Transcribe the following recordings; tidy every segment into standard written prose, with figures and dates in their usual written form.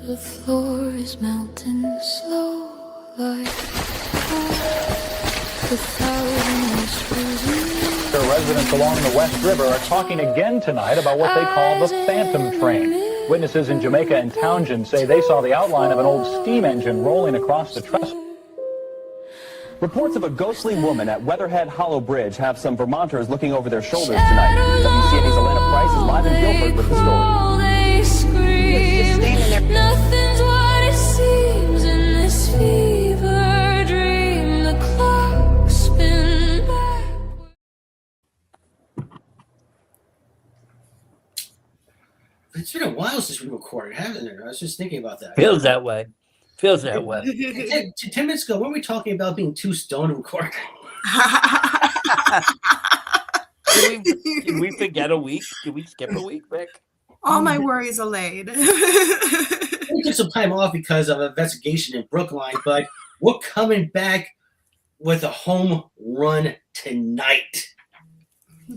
The floor is melting slow like the thousand whispers. The residents along the West River are talking again tonight about what they call the Phantom Train. Witnesses in Jamaica and Townsend say they saw the outline of an old steam engine rolling across the trestle. Reports of a ghostly woman at Weatherhead Hollow Bridge have some Vermonters looking over their shoulders tonight. WCAD's Atlanta Price is live in Guilford with the story. Nothing's what it seems in this fever dream. The clock's spin back. It's been a while since we recorded, hasn't it? I was just thinking about that. Feels that way. 10 minutes ago, weren't we talking about being too stoned to record? Did we forget a week? Did we skip a week, Rick? All my worries allayed. We took some time off because of an investigation in Brookline, but we're coming back with a home run tonight.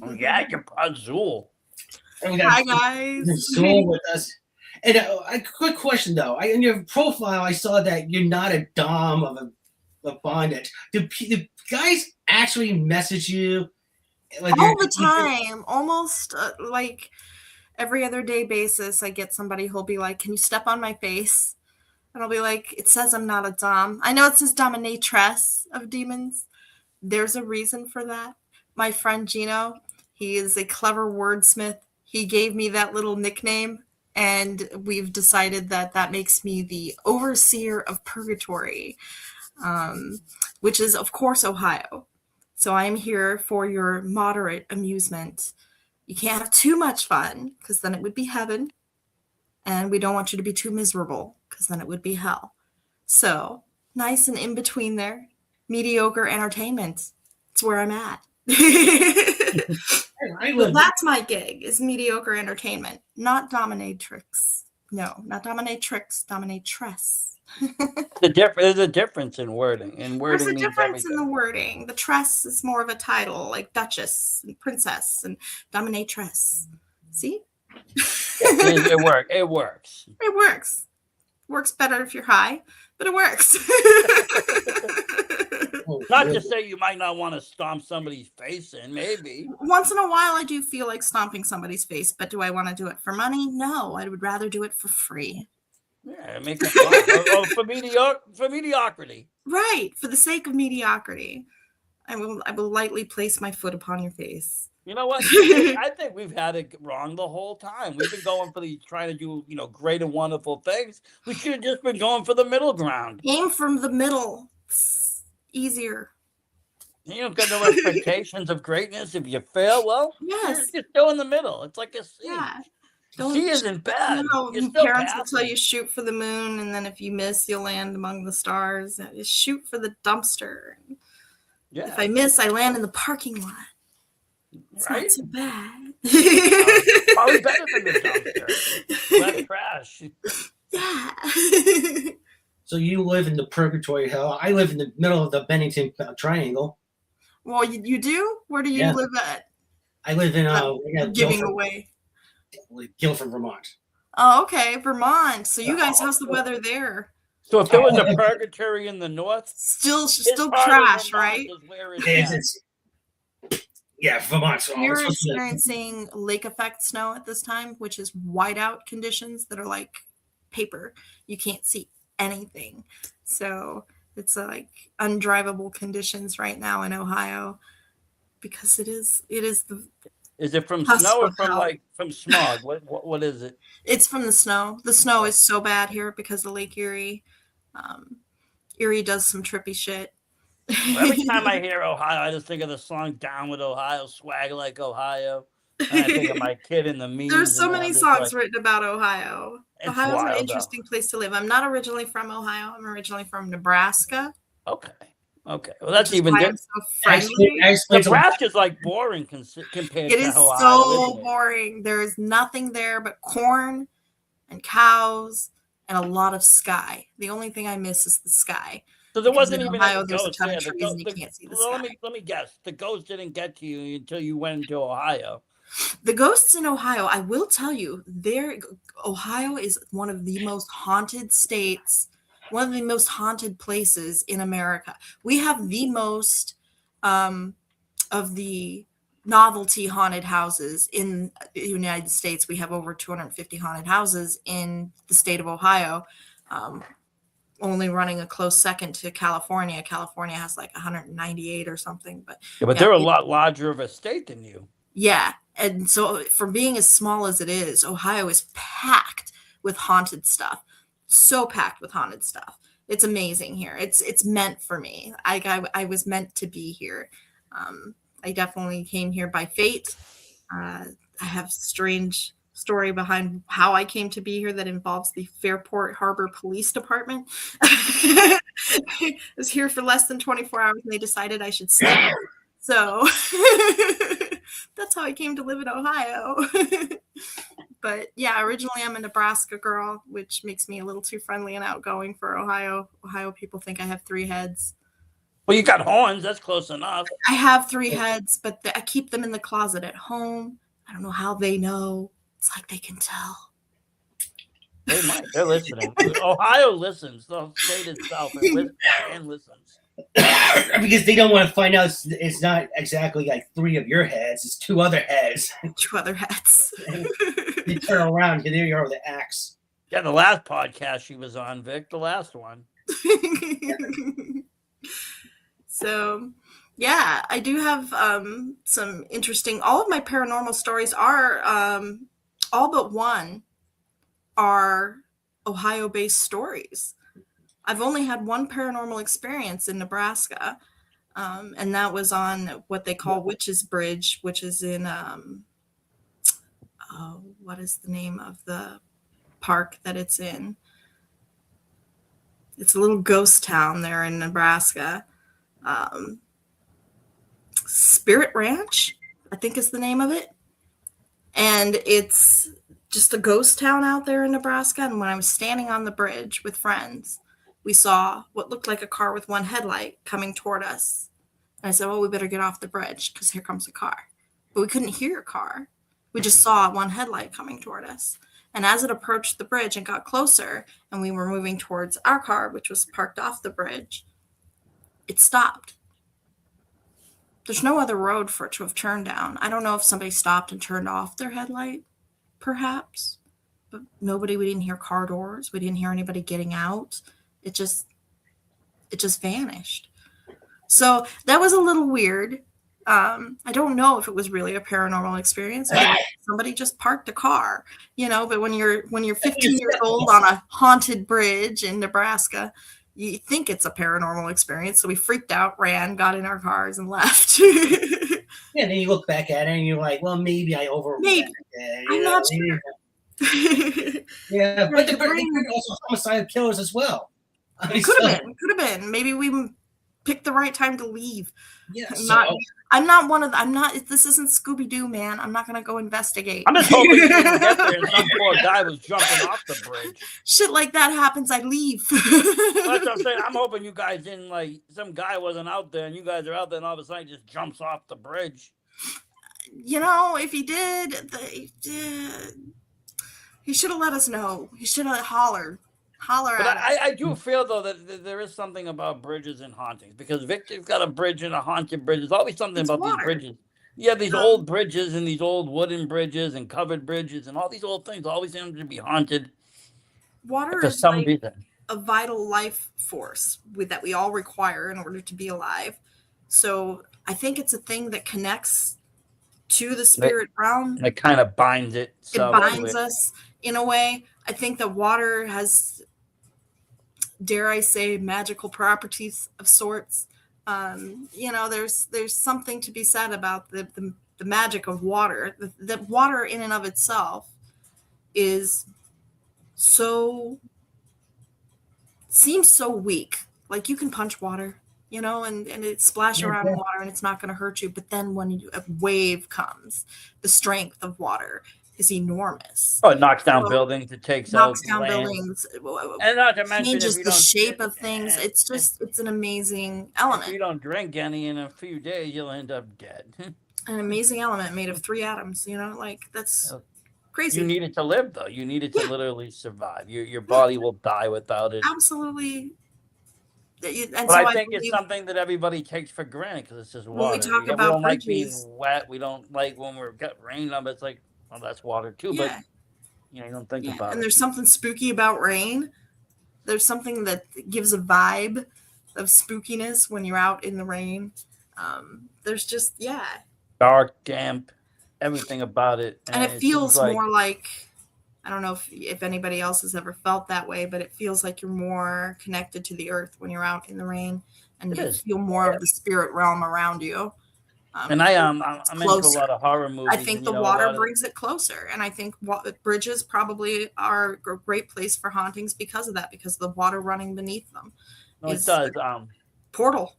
Oh, yeah, you're on Zuul. Hi, guys. Zuul with us. And a quick question, though. In your profile, I saw that you're not a dom of a bondage. Do guys actually message you? Like all the time, almost like every other day basis. I get somebody who'll be like, "Can you step on my face?" And I'll be like, "It says I'm not a dom. I know it says Dominatress of Demons. There's a reason for that." My friend Gino, he is a clever wordsmith. He gave me that little nickname, and we've decided that that makes me the overseer of purgatory, which is, of course, Ohio. So I'm here for your moderate amusement. You can't have too much fun, because then it would be heaven. And we don't want you to be too miserable, because then it would be hell. So, nice and in between there. Mediocre entertainment. It's where I'm at. Well, that's my gig, is mediocre entertainment. Not dominatrix. No, not dominatrix, dominatress. There's a difference in wording. There's a difference in the wording. The tress is more of a title, like duchess and princess and dominatress. See? It works. It works. Works better if you're high, but it works. Not to say you might not want to stomp somebody's face in, maybe. Once in a while, I do feel like stomping somebody's face, but do I want to do it for money? No, I would rather do it for free. Yeah, make it fun. For mediocrity. Right, for the sake of mediocrity. I will lightly place my foot upon your face. You know what? I think we've had it wrong the whole time. We've been going for trying to do, great and wonderful things. We should have just been going for the middle ground. Aim from the middle. It's easier. You don't got no expectations of greatness. If you fail, well, yes, you're still in the middle. It's like a C. Yeah. C isn't bad. Parents will tell you shoot for the moon, and then if you miss, you'll land among the stars. Just shoot for the dumpster. Yeah. If I miss, I land in the parking lot. It's not so bad. Probably better than the dumpster. Less trash. Yeah. So you live in the purgatory hell. I live in the middle of the Bennington Triangle. Well, you do? Where do you live at? I live in giving away. Guilford, Vermont. Oh, okay, Vermont. So you guys, how's the weather there? So if there was a purgatory in the north, still trash, right? Yeah, Vermont. You're experiencing lake effect snow at this time, which is whiteout conditions that are like paper. You can't see anything. So it's like undrivable conditions right now in Ohio because it is the. Is it from snow or from smog? What is it? It's from the snow. The snow is so bad here because of Lake Erie. Erie does some trippy shit. Every time I hear Ohio, I just think of the song "Down with Ohio," "Swag Like Ohio." And I think of my kid in the memes. There's so many songs written about Ohio. Ohio's an interesting place to live. I'm not originally from Ohio. I'm originally from Nebraska. Okay. Well, that's even different. So Nebraska's like boring compared to Ohio. It is so boring. There is nothing there but corn and cows and a lot of sky. The only thing I miss is the sky. So there wasn't even Ohio, there's a ton of trees and you can't see the sky. Let me guess. The ghost didn't get to you until you went into Ohio. The ghosts in Ohio, I will tell you, Ohio is one of the most haunted states, one of the most haunted places in America. We have the most of the novelty haunted houses in the United States. We have over 250 haunted houses in the state of Ohio, only running a close second to California. California has like 198 or something. But Yeah, but they're a lot larger of a state than you. Yeah. And so for being as small as it is, Ohio is packed with haunted stuff. So packed with haunted stuff. It's amazing here. It's meant for me. I was meant to be here. I definitely came here by fate. I have a strange story behind how I came to be here that involves the Fairport Harbor Police Department. I was here for less than 24 hours and they decided I should stay. So that's how I came to live in Ohio. But yeah, originally I'm a Nebraska girl, which makes me a little too friendly and outgoing for Ohio. Ohio people think I have 3 heads. Well, you got horns. That's close enough. I have 3 heads, but I keep them in the closet at home. I don't know how they know. It's like they can tell. They might. They're listening. Ohio listens. The state itself and listens. Because they don't want to find out it's not exactly like 3 of your heads. It's 2 other heads. 2 other heads. You turn around, and there you are with the axe. Yeah, the last podcast she was on, Vic, the last one. So, yeah, I do have some interesting. All of my paranormal stories are all but one are Ohio-based stories. I've only had one paranormal experience in Nebraska, and that was on what they call Witch's Bridge, which is in what is the name of the park that it's in? It's a little ghost town there in Nebraska. Spirit Ranch, I think is the name of it. And it's just a ghost town out there in Nebraska. And when I was standing on the bridge with friends, we saw what looked like a car with one headlight coming toward us. And I said, well, we better get off the bridge because here comes a car. But we couldn't hear a car. We just saw one headlight coming toward us. And as it approached the bridge and got closer, and we were moving towards our car, which was parked off the bridge, it stopped. There's no other road for it to have turned down. I don't know if somebody stopped and turned off their headlight, perhaps. But we didn't hear car doors. We didn't hear anybody getting out. It just vanished. So that was a little weird. I don't know if it was really a paranormal experience. Somebody just parked a car, but when you're 15 years old on a haunted bridge in Nebraska, you think it's a paranormal experience. So we freaked out, ran, got in our cars and left. Yeah, then you look back at it and you're like, well, maybe I overreacted. I'm not sure. Yeah, but they're also homicidal killers as well. It could have been. Maybe we picked the right time to leave. Yeah, this isn't Scooby-Doo, man. I'm not going to go investigate. I'm just hoping you didn't get there and some poor guy was jumping off the bridge. Shit like that happens, I leave. That's what I'm saying. I'm hoping you guys didn't, some guy wasn't out there and you guys are out there and all of a sudden he just jumps off the bridge. If he did, he should have let us know. He should have hollered. But I do feel, though, that there is something about bridges and hauntings, because Victor's got a bridge and a haunted bridge. There's always something about these bridges. Yeah, these old bridges and these old wooden bridges and covered bridges and all these old things always seem to be haunted. Water for is some reason a vital life force that we all require in order to be alive. So I think it's a thing that connects to the spirit realm. It kind of binds it. It binds us in a way. I think that water has, dare I say, magical properties of sorts. There's something to be said about the magic of water. The water in and of itself seems so weak. Like you can punch water, and it splash around in water and it's not going to hurt you. But then when a wave comes, the strength of water is enormous. Oh, it knocks down buildings. It takes out buildings. And not to mention, changes the shape of things. It's an amazing element. If you don't drink any in a few days, you'll end up dead. An amazing element made of 3 atoms, you know, like that's crazy. You need it to live, though. You need it to Yeah. literally survive. Your body will die without it. Absolutely. And But so I I think it's believe something that everybody takes for granted because it's just when we water. talk We about don't like being bridges, wet. We don't like when we're got rain on. It's like, well, that's water too. But yeah, you don't think yeah. about And it. there's something spooky about rain. There's something that gives a vibe of spookiness when you're out in the rain. There's just, yeah. Dark, damp, everything about it, And it and it seems feels like more like, I don't know if anybody else has ever felt that way, but it feels like you're more connected to the earth when you're out in the rain and it you is. feel more of the spirit realm around you. And It feels I'm like it's I'm into a closer. lot of horror I movies, think and the a water lot of brings it closer. And I think bridges probably are a great place for hauntings because of that, because the water running beneath them no, it is does. a portal.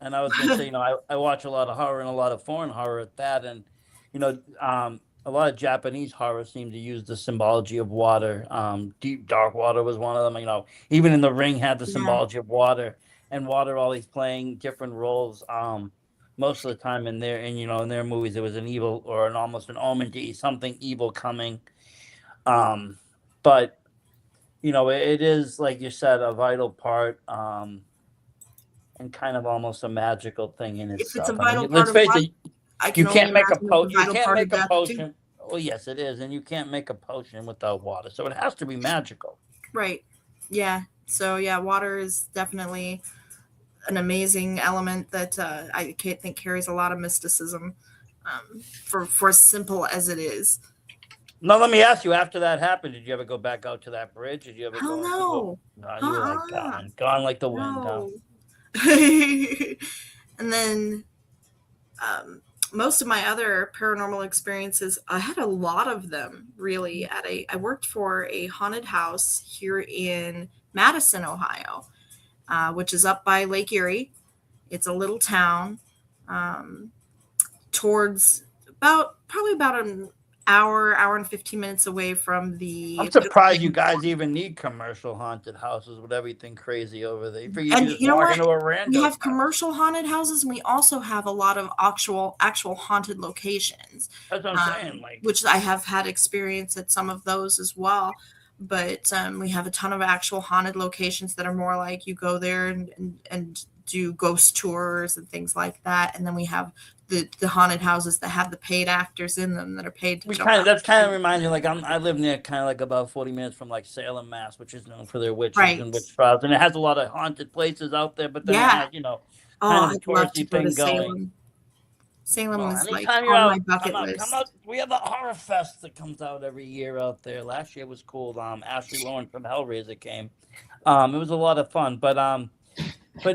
And I was going to say, I watch a lot of horror and a lot of foreign horror at that. And, a lot of Japanese horror seem to use the symbology of water. Deep, dark water was one of them. Even in The Ring had the Yeah. symbology of water, and water always playing different roles. Most of the time in their movies, it was an evil or an almost an omen to something evil coming. But, it is, like you said, a vital part. And kind of almost a magical thing in If it's a itself. I vital mean, part let's of face life, it, I you can only can't make a imagine it's a you vital can't part of make a death too. potion. Oh yes, it is, and you can't make a potion without water. So it has to be magical. Right. Yeah. So yeah, water is definitely an amazing element that I think carries a lot of mysticism for as simple as it is. Now let me ask you: after that happened, did you ever go back out to that bridge? Did you ever Hell go into the? no. No, you were like Uh-uh. gone like the wind. Huh? No. And then most of my other paranormal experiences, I had a lot of them really I worked for a haunted house here in Madison, Ohio, which is up by Lake Erie. It's a little town towards probably about an hour and 15 minutes away from the I'm surprised you Pennsylvania guys border. even need commercial haunted houses with everything crazy over there. You And can just you know walk what? into a We rando's have house. commercial haunted houses, and we also have a lot of actual haunted locations, That's what I'm saying. Like, which I have had experience at some of those as well. But we have a ton of actual haunted locations that are more like you go there and do ghost tours and things like that. And then we have the haunted houses that have the paid actors in them that are paid to jump out. that's kind of reminds me, like I live near kind of like about 40 minutes from like Salem, Mass, which is known for their witches Right. and witch trials, and it has a lot of haunted places out there. But then it Yeah. has, kind Oh, of a I'd love to touristy go to thing going. Salem. Salem Well, is like anytime you're on my out, bucket come list. out. We have a horror fest that comes out every year out there. Last year was cool. Ashley Lauren from Hellraiser came. It was a lot of fun, but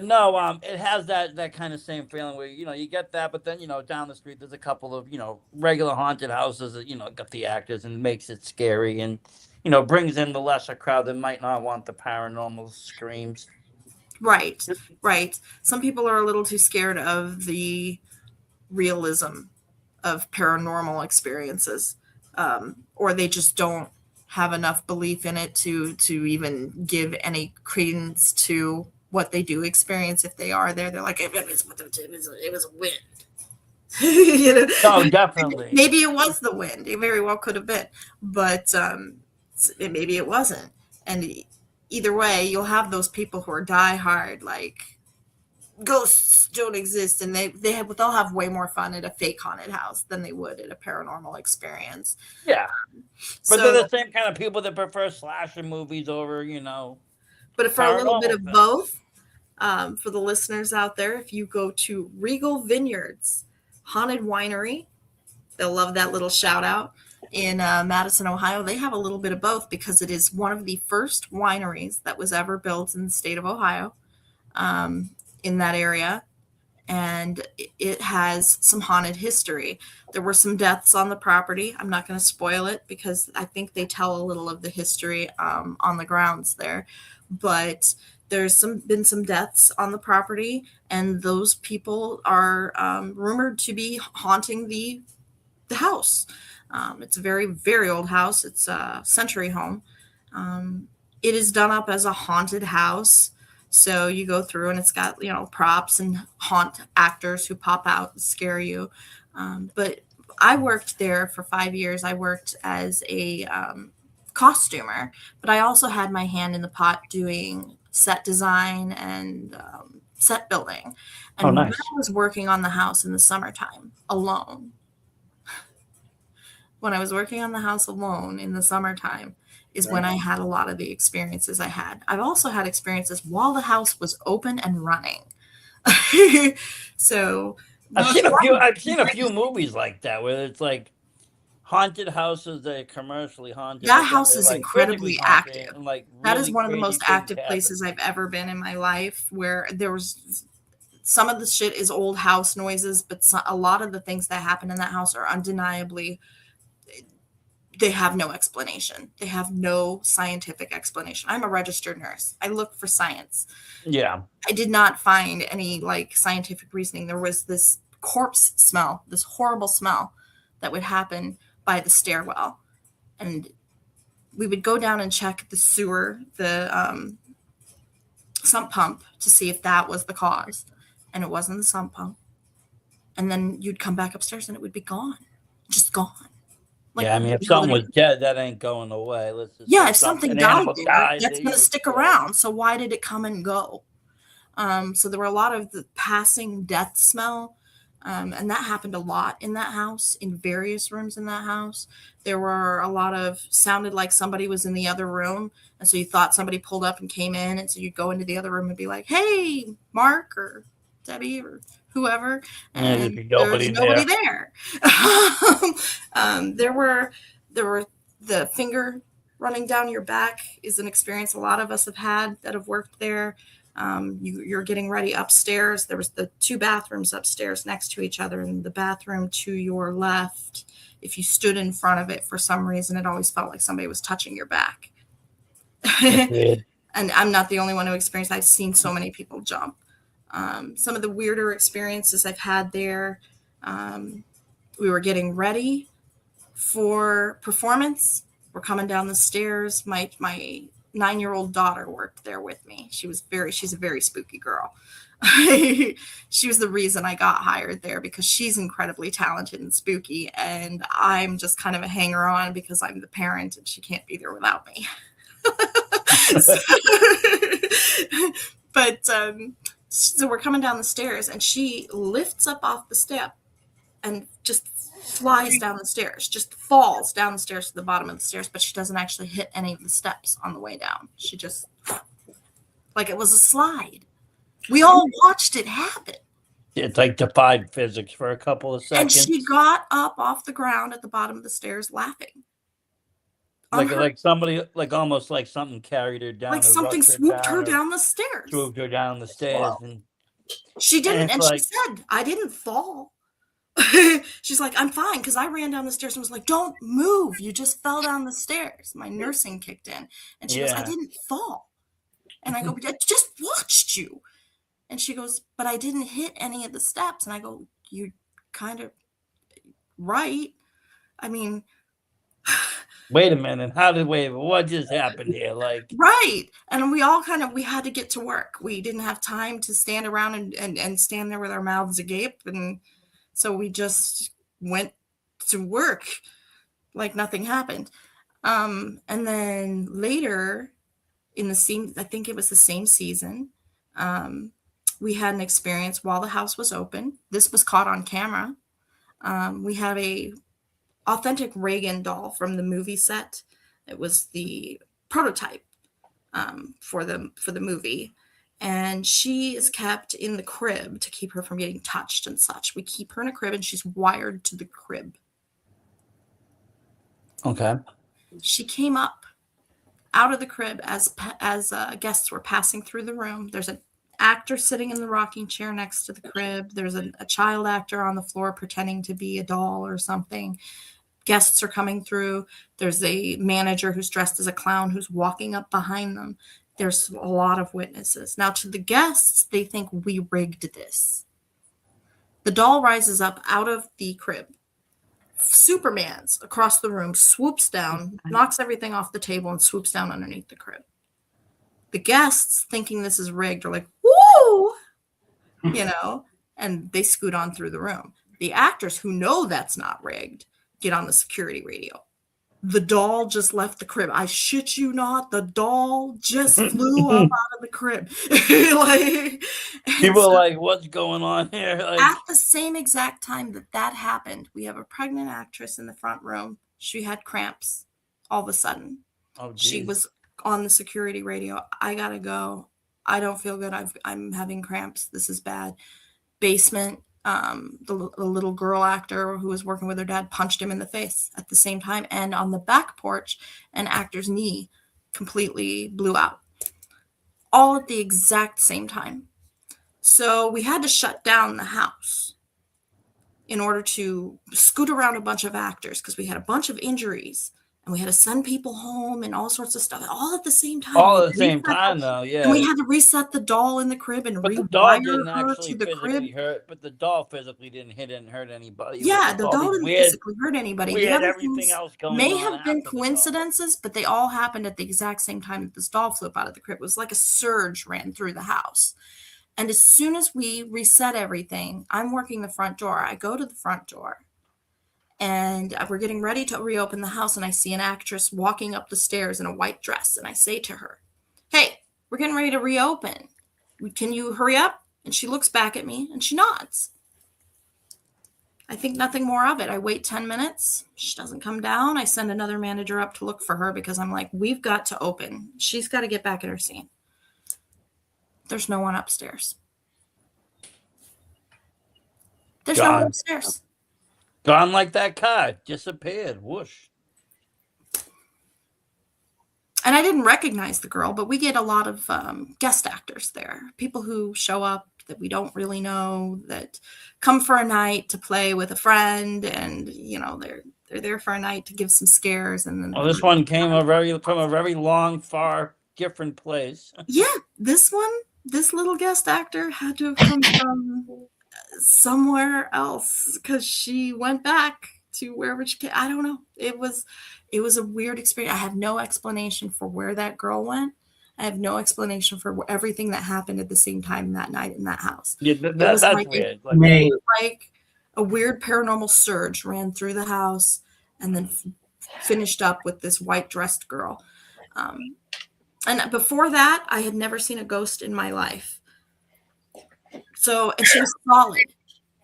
no, it has that kind of same feeling where you get that, but then down the street there's a couple of regular haunted houses that got the actors and makes it scary and brings in the lesser crowd that might not want the paranormal screams. Right. Some people are a little too scared of the realism of paranormal experiences, or they just don't have enough belief in it to even give any credence to what they do experience. If they are there, they're like, it was a wind. No, definitely. Maybe it was the wind. It very well could have been, but maybe it wasn't. And either way, you'll have those people who are diehard, like ghosts don't exist, and they'll have way more fun at a fake haunted house than they would at a paranormal experience. Yeah, but So, they're the same kind of people that prefer slasher movies over, but for a little bit paranormal of films. both, for the listeners out there, if you go to Regal Vineyards Haunted Winery, they'll love that little shout out in Madison, Ohio. They have a little bit of both because it is one of the first wineries that was ever built in the state of Ohio, in that area. And it has some haunted history. There were some deaths on the property. I'm not going to spoil it because I think they tell a little of the history on the grounds there. But there's been some deaths on the property, and those people are rumored to be haunting the house. It's a very, very old house. It's a century home. It is done up as a haunted house. So you go through and it's got, props and haunt actors who pop out and scare you. But I worked there for 5 years. I worked as a costumer, but I also had my hand in the pot doing set design and set building. And when nice. I was working on the house in the summertime alone, when I was working on the house alone in the summertime is when I had a lot of the experiences I had. I've also had experiences while the house was open and running. So I've seen a few movies like that where it's like haunted houses that are commercially haunted. that But then house they're is like physically incredibly haunted active. and like That is really one of the crazy most things active happen. places I've ever been in my life, where there was some of the shit is old house noises, but a lot of the things that happen in that house are undeniably, they have no explanation. They have no scientific explanation. I'm a registered nurse. I look for science. Yeah. I did not find any like scientific reasoning. There was this corpse smell, this horrible smell that would happen by the stairwell. And we would go down and check the sewer, the sump pump, to see if that was the cause. And it wasn't the sump pump. And then you'd come back upstairs and it would be gone, just gone. Like, yeah, I mean, if something was dead, that ain't going away. Let's just yeah, say if something an died animal there, died, that's you going to would stick kill it. around. So why did it come and go? So there were a lot of the passing death smell. And that happened a lot in that house, in various rooms in that house. There were a lot of, sounded like somebody was in the other room. And so you thought somebody pulled up and came in. And so you'd go into the other room and be like, hey, Mark or Debbie or whoever. And there was nobody there. There were the finger running down your back is an experience a lot of us have had that have worked there. You're getting ready upstairs. There was the 2 bathrooms upstairs next to each other, and the bathroom to your left, if you stood in front of it for some reason, it always felt like somebody was touching your back. And I'm not the only one who experienced. I've seen so many people jump. Some of the weirder experiences I've had there, we were getting ready for performance. We're coming down the stairs. My 9-year-old daughter worked there with me. She's a very spooky girl. She was the reason I got hired there, because she's incredibly talented and spooky, and I'm just kind of a hanger-on because I'm the parent and she can't be there without me. But so we're coming down the stairs and she lifts up off the step and just flies down the stairs, just falls down the stairs to the bottom of the stairs, but she doesn't actually hit any of the steps on the way down. She just, like it was a slide. We all watched it happen. It's like defied physics for a couple of seconds. And she got up off the ground at the bottom of the stairs laughing. Like somebody, like almost like something carried her down. Like something swooped her down the stairs. Swooped her down the stairs. And she didn't, and she said, I didn't fall. She's like, I'm fine, because I ran down the stairs and was like, don't move. You just fell down the stairs. My nursing kicked in. And she goes, I didn't fall. And I go, I just watched you. And she goes, but I didn't hit any of the steps. And I go, you're kind of right. I mean, wait a minute. What just happened here? Like, right. And we all we had to get to work. We didn't have time to stand around and stand there with our mouths agape. And so we just went to work like nothing happened. And then later in I think it was the same season, we had an experience while the house was open. This was caught on camera. We have a authentic Reagan doll from the movie set. It was the prototype for the movie. And she is kept in the crib to keep her from getting touched and such. We keep her in a crib and she's wired to the crib. Okay. She came up out of the crib as guests were passing through the room. There's an actor sitting in the rocking chair next to the crib. There's a child actor on the floor pretending to be a doll or something. Guests are coming through. There's a manager who's dressed as a clown who's walking up behind them. There's a lot of witnesses. Now, to the guests, they think we rigged this. The doll rises up out of the crib. Superman's across the room, swoops down, knocks everything off the table, and swoops down underneath the crib. The guests, thinking this is rigged, are like, woo! And they scoot on through the room. The actors who know that's not rigged get on the security radio. The doll just left the crib. I shit you not. The doll just flew up out of the crib. Like, People are like, what's going on here? Like, at the same exact time that happened, we have a pregnant actress in the front room. She had cramps all of a sudden. oh, She geez. was on the security radio. I gotta go. I don't feel good. I'm having cramps. This is bad. Basement. The little girl actor who was working with her dad punched him in the face at the same time. And on the back porch, an actor's knee completely blew out. All at the exact same time. So we had to shut down the house in order to scoot around a bunch of actors because we had a bunch of injuries. And we had to send people home and all sorts of stuff, all at the same time. All at the same time, though, yeah. And we had to reset the doll in the crib and But the doll rewire didn't her actually to the crib. physically hurt. But the doll physically didn't hurt anybody. Yeah, It the was all doll these didn't weird, physically hurt anybody. The weird other everything things else going may on have been after the doll. coincidences, but they all happened at the exact same time that this doll flew up out of the crib. It was like a surge ran through the house. And as soon as we reset everything, I'm working the front door. I go to the front door. And we're getting ready to reopen the house, and I see an actress walking up the stairs in a white dress. And I say to her, hey, we're getting ready to reopen. Can you hurry up? And she looks back at me, and she nods. I think nothing more of it. I wait 10 minutes. She doesn't come down. I send another manager up to look for her because I'm like, we've got to open. She's got to get back in her scene. There's no one upstairs. There's no one upstairs. Gone like that car. Disappeared. Whoosh. And I didn't recognize the girl, but we get a lot of guest actors there. People who show up that we don't really know, that come for a night to play with a friend, and you know they're there for a night to give some scares. And then this one came from a very long, far, different place. Yeah, this little guest actor had to have come from somewhere else because she went back to wherever she came. I don't know. It was a weird experience. I have no explanation for where that girl went. I have no explanation for everything that happened at the same time that night in that house. Yeah, that's like weird. Like a weird paranormal surge ran through the house and then finished up with this white dressed girl. And before that, I had never seen a ghost in my life. So, and she was solid,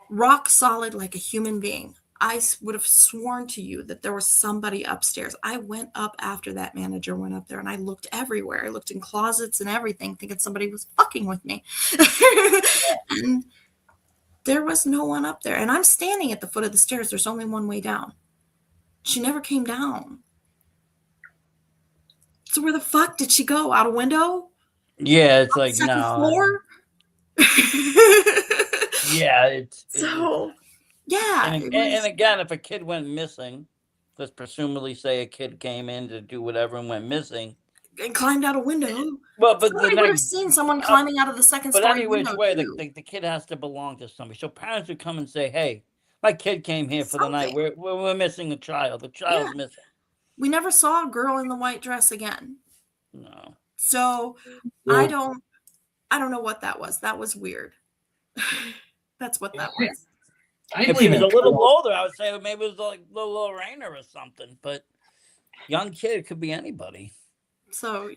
rock solid, like a human being. I would have sworn to you that there was somebody upstairs. I went up after that manager went up there, and I looked everywhere. I looked in closets and everything, thinking somebody was fucking with me. And there was no one up there. And I'm standing at the foot of the stairs. There's only one way down. She never came down. So where the fuck did she go? Out a window? Yeah, it's like, Second no. floor? Yeah, it's so yeah. And again, if a kid went missing, let's presumably say a kid came in to do whatever and went missing and climbed out a window. Well, but I would have seen someone climbing out of the second story. But any which window way, too. the kid has to belong to somebody. So parents would come and say, "Hey, my kid came here for the night. We're missing a child. The child's missing." We never saw a girl in the white dress again. No. So I don't know what that was. That was weird. That's what that was. If he was a little older, I would say maybe it was like little Lorena or something. But young kid could be anybody. So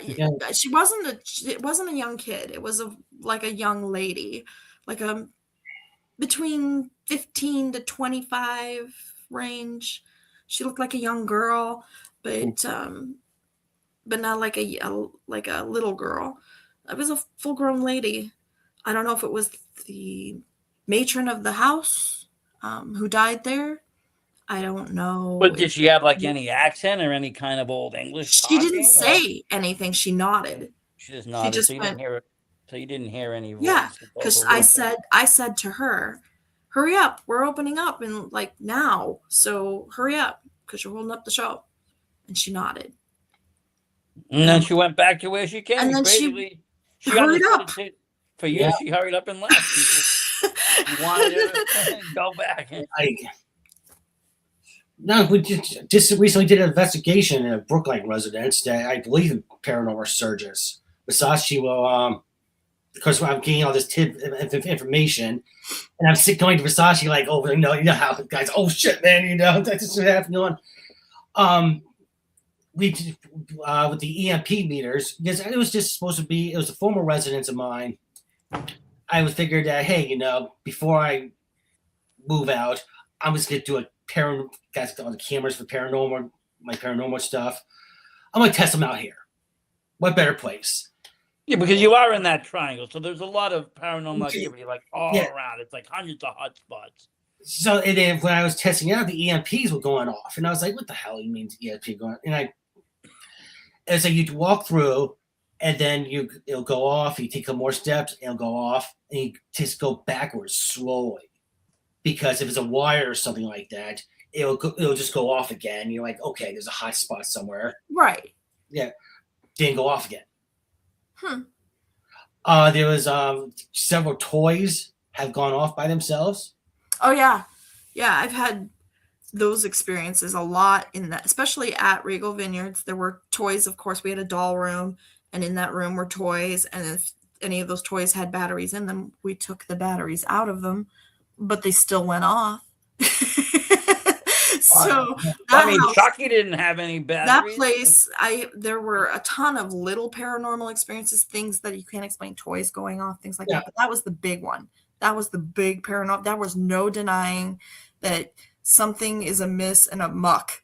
it wasn't a young kid. It was like a young lady, like a between 15 to 25 range. She looked like a young girl, but not like a little girl. It was a full-grown lady. I don't know if it was the matron of the house who died there. I don't know. But did she have like any accent or any kind of old English? She didn't say anything. She nodded. She just nodded. She just so you went, didn't hear it. So you didn't hear any. Yeah, because I said to her, "Hurry up! We're opening up and like now. So hurry up because you're holding up the show." And she nodded. And then she went back to where she came. And then she hurried up. For you, she hurried up and left. She wanted to go back. No, we just recently did an investigation in a Brookline residence that I believe in paranormal surges. Versace will because I'm getting all this information, and I'm going to Versace like, oh, you know how guys, oh shit, man, that's just happening on. We with the EMP meters, because it was just supposed to be, it was a former residence of mine. I figured that, hey, before I move out, I'm just gonna do a guys on the cameras for my paranormal stuff. I'm gonna test them out here. What better place? Yeah, because you are in that triangle, so there's a lot of paranormal activity like all around. It's like hundreds of hot spots. So and then when I was testing out, the EMPs were going off, and I was like, "What the hell you mean EMP going?" And so you'd walk through, and then it'll go off. You take a more steps, it'll go off, and you just go backwards slowly. Because if it's a wire or something like that, it'll just go off again. You're like, okay, there's a hot spot somewhere. Right. Yeah. Didn't go off again. There was several toys have gone off by themselves. Oh yeah. Yeah, I've had those experiences a lot in that, especially at Regal Vineyards. There were toys, of course. We had a doll room, and in that room were toys, and if any of those toys had batteries in them, we took the batteries out of them, but they still went off. So I mean, Chucky didn't have any batteries. That place, there were a ton of little paranormal experiences, things that you can't explain, toys going off, things like that. But that was the big one. That was the big paranormal. There was no denying that something is amiss and amuck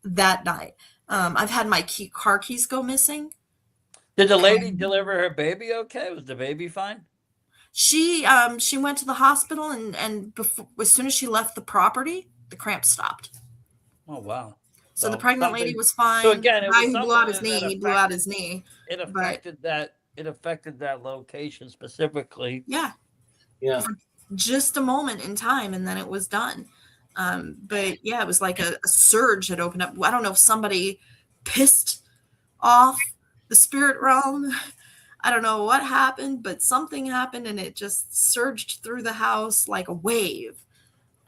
that night. I've had my car keys go missing. Did the lady deliver her baby okay? Was the baby fine? She went to the hospital, and before, as soon as she left the property, the cramps stopped. Oh wow! So the pregnant lady was fine. So again, it was he blew out his knee. He blew out his knee. It affected that. It affected that location specifically. Yeah. Yeah. For just a moment in time, and then it was done. But yeah, it was like a surge had opened up. I don't know if somebody pissed off the spirit realm. I don't know what happened, but something happened, and it just surged through the house like a wave,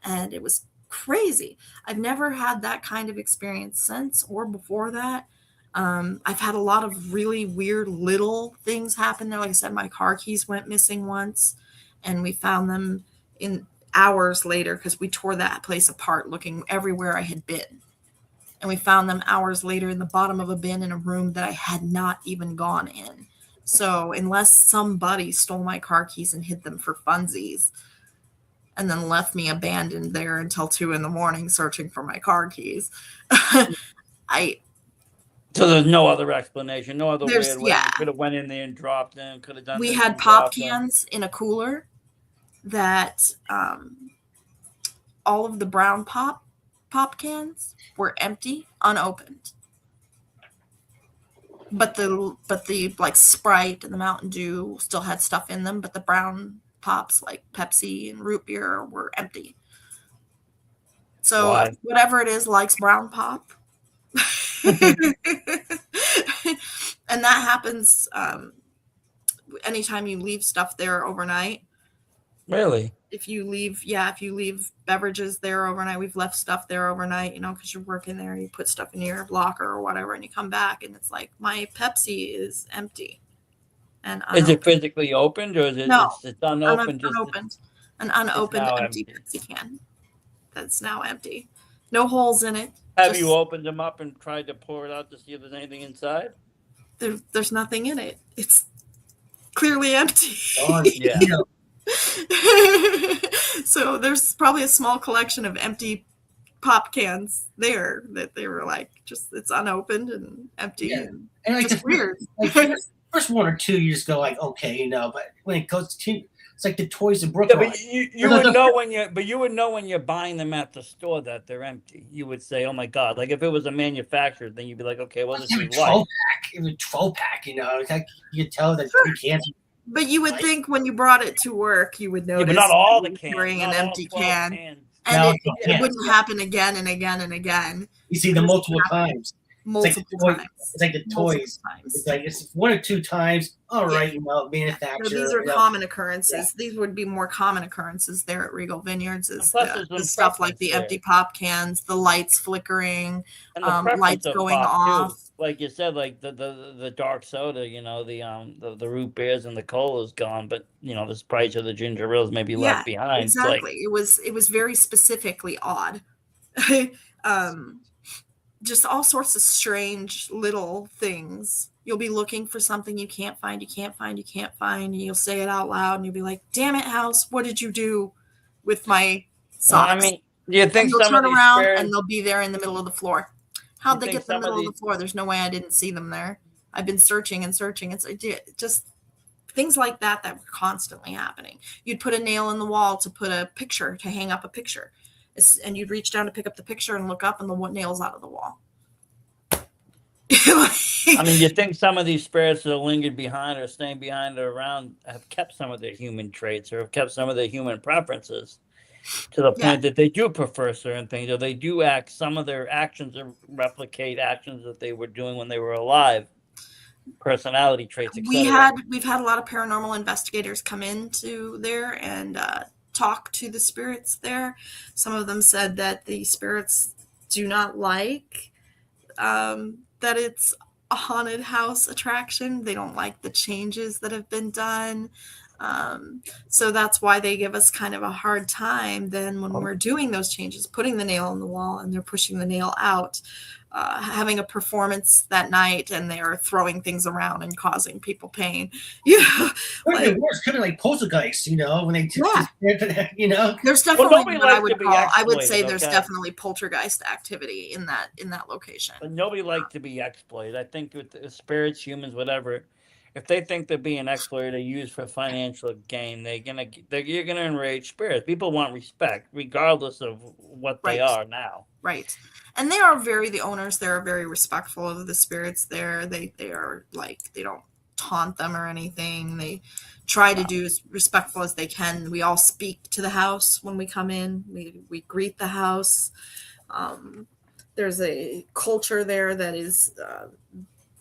and it was crazy. I've never had that kind of experience since or before that. I've had a lot of really weird little things happen there. Like I said, my car keys went missing once, and we found them in hours later because we tore that place apart looking everywhere I had been. And we found them hours later in the bottom of a bin in a room that I had not even gone in. So unless somebody stole my car keys and hid them for funsies and then left me abandoned there until 2 a.m. searching for my car keys, So there's no other explanation, no other weird way. Yeah. You could have went in there and dropped in, could have done. We had pop cans in a cooler that all of the brown pop cans were empty, unopened. But the like Sprite and the Mountain Dew still had stuff in them, but the brown pops like Pepsi and root beer were empty. So whatever it is likes brown pop. And that happens anytime you leave stuff there overnight. Really? If you leave beverages there overnight, we've left stuff there overnight, because you're working there, you put stuff in your locker or whatever, and you come back and it's like, my Pepsi is empty. And is it physically opened, or is it it's unopened? An unopened empty Pepsi can that's now empty. No holes in it. Have you opened them up and tried to pour it out to see if there's anything inside? There's nothing in it. It's clearly empty. Yeah. So there's probably a small collection of empty pop cans there that they were like, just it's unopened and empty. Yeah. And like, it's weird. Like first one or two, you just go like, okay, but when it goes to, it's like the toys in Brooklyn. Yeah, but you would know when you're buying them at the store that they're empty. You would say, "Oh my god!" Like if it was a manufacturer, then you'd be like, "Okay, well, this is light." It was a 12-pack, It's like you could tell that the cans. But you would think when you brought it to work, you would notice. Yeah, but not all the cans. Carrying an empty can, cans. and it wouldn't happen again and again and again. You see them multiple times. multiple times. It's like the Multiple toys. times. It's like it's 1 or 2 times. All right, manufacturer. No, these are common occurrences. These would be more common occurrences there at Regal Vineyards. Is the stuff like the empty pop cans, the lights flickering, and the lights going off. Too. Like you said, like the dark soda, the root beers and the cola is gone, but the price of the ginger ales may be left behind. Exactly. It was very specifically odd. Just all sorts of strange little things. You'll be looking for something you can't find, and you'll say it out loud, and you'll be like, "Damn it, house! What did you do with my socks?" Well, I mean, do you think you'll some turn of these around spirits, and they'll be there in the middle of the floor? How'd they get in the middle of the floor? There's no way I didn't see them there. I've been searching and searching. It's just things like that were constantly happening. You'd put a nail in the wall to hang up a picture. And you'd reach down to pick up the picture and look up, and the nail's out of the wall. I mean, you think some of these spirits that are lingered behind or staying behind or around have kept some of their human traits or have kept some of their human preferences to the point that they do prefer certain things, or they do act, some of their actions or replicate actions that they were doing when they were alive, personality traits, etc. We've had a lot of paranormal investigators come into there and talk to the spirits there. Some of them said that the spirits do not like that it's a haunted house attraction. They don't like the changes that have been done. So that's why they give us kind of a hard time then when we're doing those changes, putting the nail in the wall and they're pushing the nail out, having a performance that night and they're throwing things around and causing people pain. Worse, kind of like poltergeist, when they there's definitely I would say there's definitely poltergeist activity in that location. But nobody likes to be exploited. I think with the spirits, humans, whatever, if they think they're being exploited or used for financial gain, you're gonna enrage spirits. People want respect, regardless of what they are now. Right. And they are the owners there are very respectful of the spirits there. They are like, they don't taunt them or anything. They try to do as respectful as they can. We all speak to the house when we come in. We greet the house. There's a culture there that is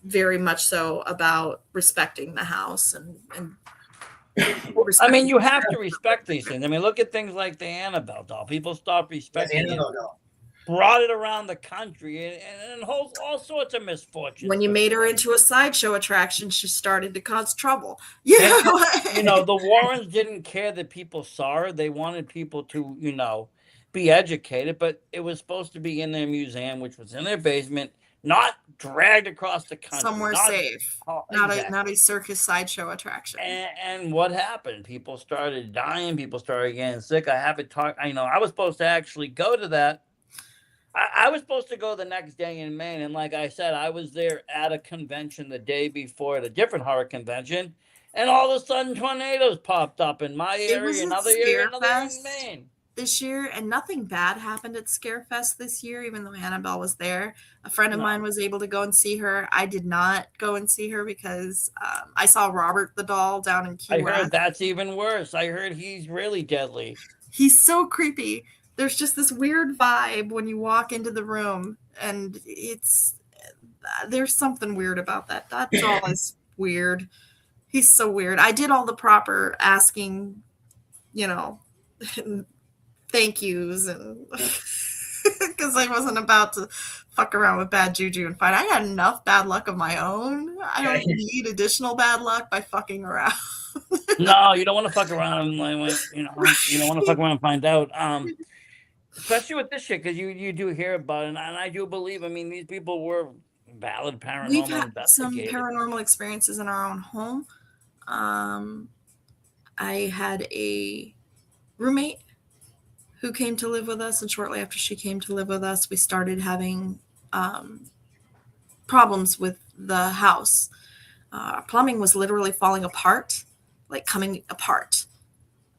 very much so about respecting the house and I mean, you have to respect these things. I mean, look at things like the Annabelle doll. People stopped respecting it. Brought it around the country and all sorts of misfortunes. When you made her into a sideshow attraction, she started to cause trouble. The Warrens didn't care that people saw her. They wanted people to, be educated, but it was supposed to be in their museum, which was in their basement, not dragged across the country. Somewhere safe. Not a circus sideshow attraction. And what happened? People started dying. People started getting sick. I was supposed to actually go to that. I was supposed to go the next day in Maine, and like I said, I was there at a convention the day before at a different horror convention, and all of a sudden tornadoes popped up in my area, another area in Maine. This year, and nothing bad happened at Scarefest this year, even though Annabelle was there. A friend of mine was able to go and see her. I did not go and see her because I saw Robert the doll down in Key West. I heard that's even worse. I heard he's really deadly. He's so creepy. There's just this weird vibe when you walk into the room, and there's something weird about that. That doll is weird. He's so weird. I did all the proper asking, thank yous, and because I wasn't about to fuck around with bad juju and fight. I had enough bad luck of my own. I don't need additional bad luck by fucking around. No, you don't want to fuck around. You don't want to fuck around and find out. Especially with this shit, because you do hear about it, and I do believe. I mean, these people were valid paranormal We've had investigators. some paranormal experiences in our own home. I had a roommate who came to live with us, and shortly after she came to live with us, we started having problems with the house. Plumbing was literally falling apart, like coming apart.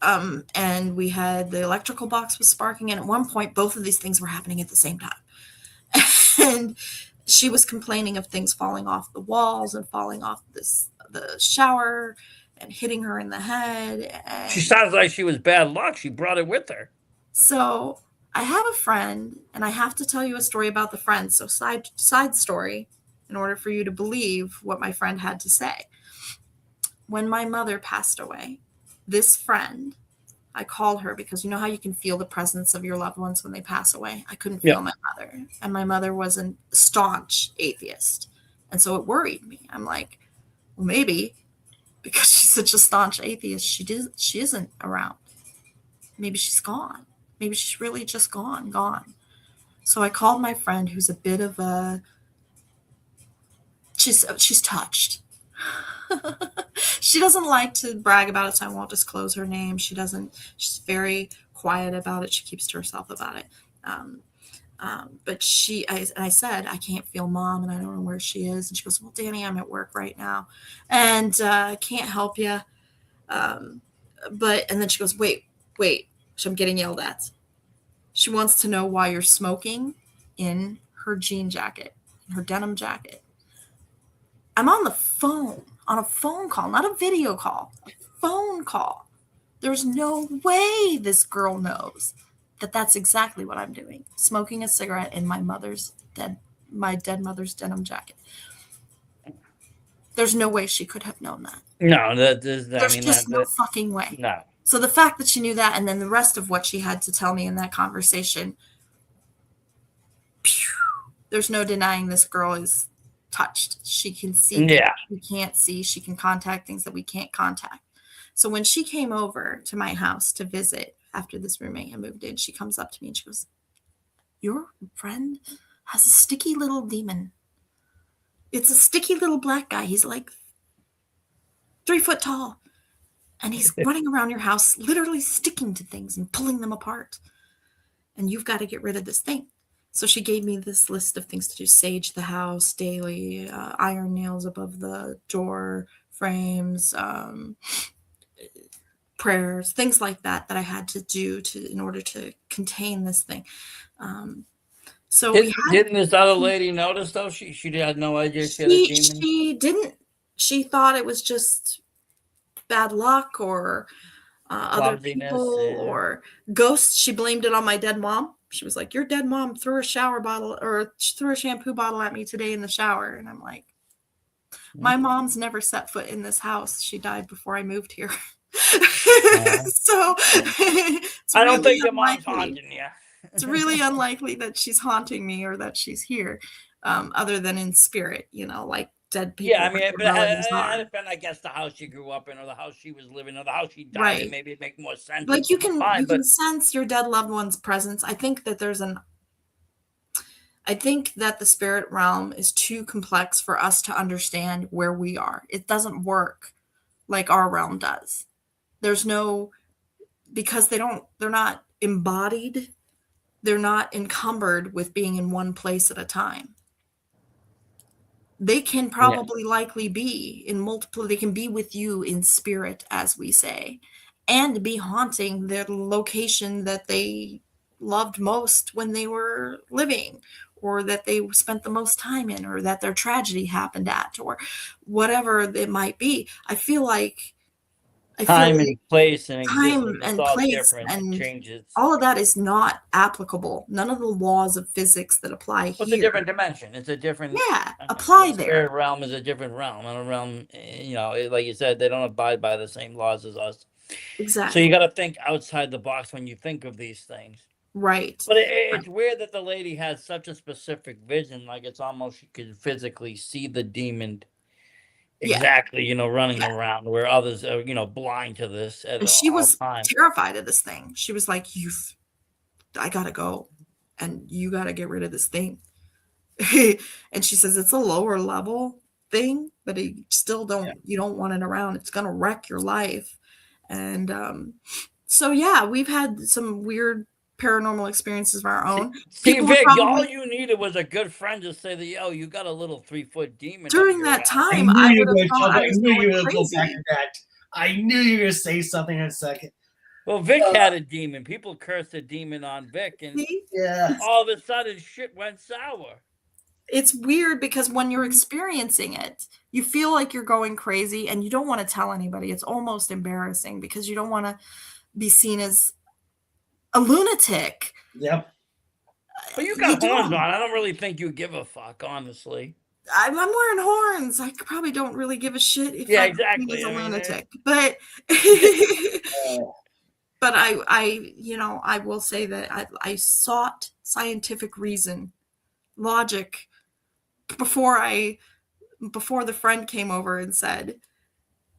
And we had the electrical box was sparking, and at one point both of these things were happening at the same time. And she was complaining of things falling off the walls and falling off the shower and hitting her in the head. And she sounds like she was bad luck. She brought it with her. So I have a friend, and I have to tell you a story about the friend. So side story, in order for you to believe what my friend had to say. When my mother passed away, this friend, I called her because you know how you can feel the presence of your loved ones when they pass away? I couldn't feel my mother. And my mother was a staunch atheist. And so it worried me. I'm like, well, maybe because she's such a staunch atheist, she isn't around. Maybe she's gone. Maybe she's really just gone. So I called my friend who's a bit of a, she's touched. She doesn't like to brag about it, so I won't disclose her name. She's very quiet about it. She keeps to herself about it. But I said, I can't feel mom and I don't know where she is. And she goes, well, Danny, I'm at work right now and I can't help you. And then she goes, wait. So I'm getting yelled at. She wants to know why you're smoking in her jean jacket, her denim jacket. I'm on the phone, on a phone call, not a video call, a phone call. There's no way this girl knows that that's exactly what I'm doing. Smoking a cigarette in my dead mother's denim jacket. There's no way she could have known that. No, there's no fucking way. No. So the fact that she knew that, and then the rest of what she had to tell me in that conversation, there's no denying this girl is touched. She can see things we can't see. She can contact things that we can't contact. So when she came over to my house to visit after this roommate had moved in, she comes up to me and she goes, your friend has a sticky little demon. It's a sticky little black guy. He's like 3 foot tall. And he's running around your house, literally sticking to things and pulling them apart. And you've got to get rid of this thing. So she gave me this list of things to do. Sage the house daily, iron nails above the door frames, prayers, things like that I had to do in order to contain this thing. So didn't this other lady notice though? She had no idea she had a demon. She didn't. She thought it was just bad luck or other people or ghosts. She blamed it on my dead mom. She was like, your dead mom threw a shower bottle or threw a shampoo bottle at me today in the shower. And I'm like, my mom's never set foot in this house. She died before I moved here. So I don't think your mom's haunting you. It's really unlikely that she's haunting me or that she's here, other than in spirit, like dead people. Yeah, I mean, but had it been, I guess, the house she grew up in, or the house she was living in, or the house she died in, maybe it'd make more sense. Like you can sense your dead loved one's presence. I think that the spirit realm is too complex for us to understand where we are. It doesn't work like our realm does. Because they're not embodied. They're not encumbered with being in one place at a time. They can probably likely be in multiple, they can be with you in spirit, as we say, and be haunting the location that they loved most when they were living, or that they spent the most time in, or that their tragedy happened at, or whatever it might be. I feel like time and place and changes. All of that is not applicable. None of the laws of physics that apply here. It's a different dimension. It's a different apply there. Spirit realm is a different realm. And a realm, like you said, they don't abide by the same laws as us. Exactly. So you got to think outside the box when you think of these things. Right. But it's weird that the lady has such a specific vision, like it's almost she could physically see the demon. Exactly, running around where others are, blind to this. And she was terrified of this thing. She was like, I gotta go, and you gotta get rid of this thing. And she says it's a lower level thing, but you don't want it around. It's gonna wreck your life. And we've had some weird paranormal experiences of our own. See, Vic, all you needed was a good friend to say that, you got a little 3-foot demon. During that time, I knew you were going to go back to that. I knew you were going to say something in a second. Well, Vic had a demon. People cursed a demon on Vic, and all of a sudden, shit went sour. It's weird because when you're experiencing it, you feel like you're going crazy, and you don't want to tell anybody. It's almost embarrassing because you don't want to be seen as a lunatic. Yep. But you got horns on. I don't really think you give a fuck, honestly. I'm wearing horns. I probably don't really give a shit if Yeah, I'm exactly. a lunatic. But but I you know, I will say that I sought scientific reason, logic before the friend came over and said,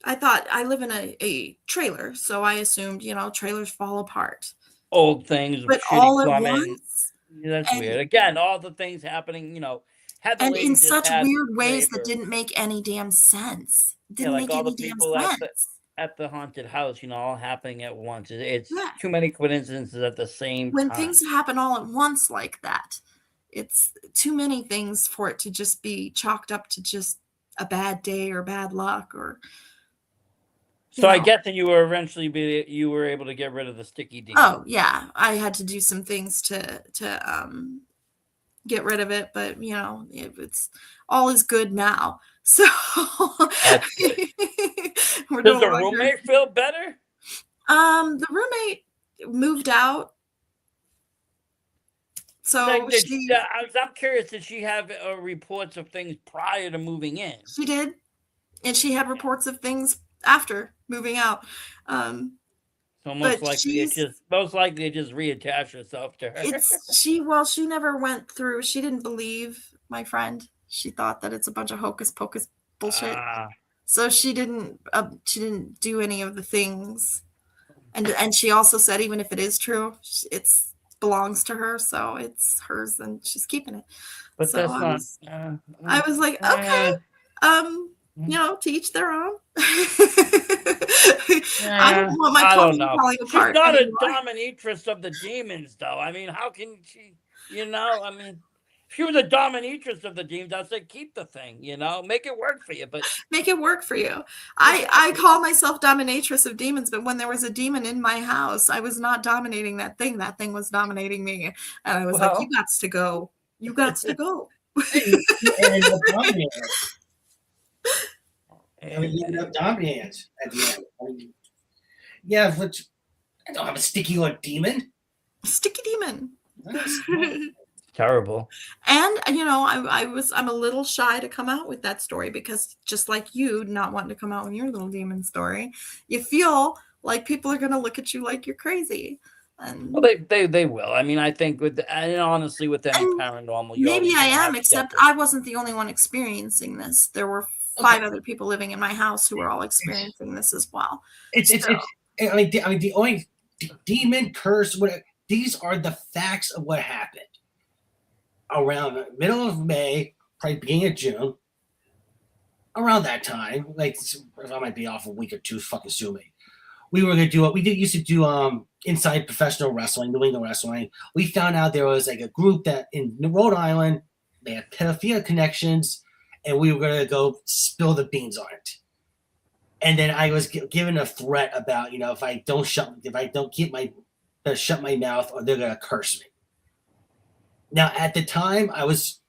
I thought I live in a trailer, so I assumed, you know, trailers fall apart. Old things, But shitty all at plumbing. once, Yeah, that's and weird. Again, all the things happening, you know, had the and lady in just such had weird ways that labor. didn't make any damn sense. Yeah, Didn't like make all any the damn people sense. at the haunted house, you know, all happening at once. It's Yeah. too many coincidences at the same When time. things happen all at once like that, it's too many things for it to just be chalked up to just a bad day or bad luck or. So I guess that you were you were able to get rid of the sticky demon. Oh yeah, I had to do some things to get rid of it, but you know, it's all is good now. So That's good. Does the roommate feel better? The roommate moved out. So I'm curious, did she have reports of things prior to moving in? She did, and she had reports of things after moving out. So most likely it just reattached herself to her. She never went through. She didn't believe my friend. She thought that it's a bunch of hocus pocus bullshit. So she didn't do any of the things. And she also said even if it is true, it's belongs to her, so it's hers and she's keeping it. But so that's not. I was like, okay, you know, to each their own. I don't want my plumbing falling apart. She's not a dominatress of the demons, though. I mean, how can she? You know, I mean, if she was a dominatress of the demons, I'd say keep the thing. You know, make it work for you. But make it work for you. I call myself dominatress of demons, but when there was a demon in my house, I was not dominating that thing. That thing was dominating me, and I was like, "You got to go. You got to go." I mean, you end up dominating at the end. I mean, yeah, but I don't have a sticky or demon. Sticky demon. Terrible. And you know, I'm a little shy to come out with that story because just like you not wanting to come out with your little demon story, you feel like people are going to look at you like you're crazy. And well, they will. I mean, I think honestly with any paranormal, maybe I am, except I wasn't the only one experiencing this. There were 5 other people living in my house who were all experiencing this as well. I mean, the only demon curse, whatever. These are the facts of what happened. Around the middle of May, probably beginning of June, around that time, like I might be off a week or two, fucking sue me. We were gonna do what we used to do inside professional wrestling, New England wrestling. We found out there was like a group that in Rhode Island, they had pedophilia connections, and we were gonna go spill the beans on it. And then I was given a threat about, you know, if I don't shut my mouth, or they're gonna curse me. Now, at the time, I was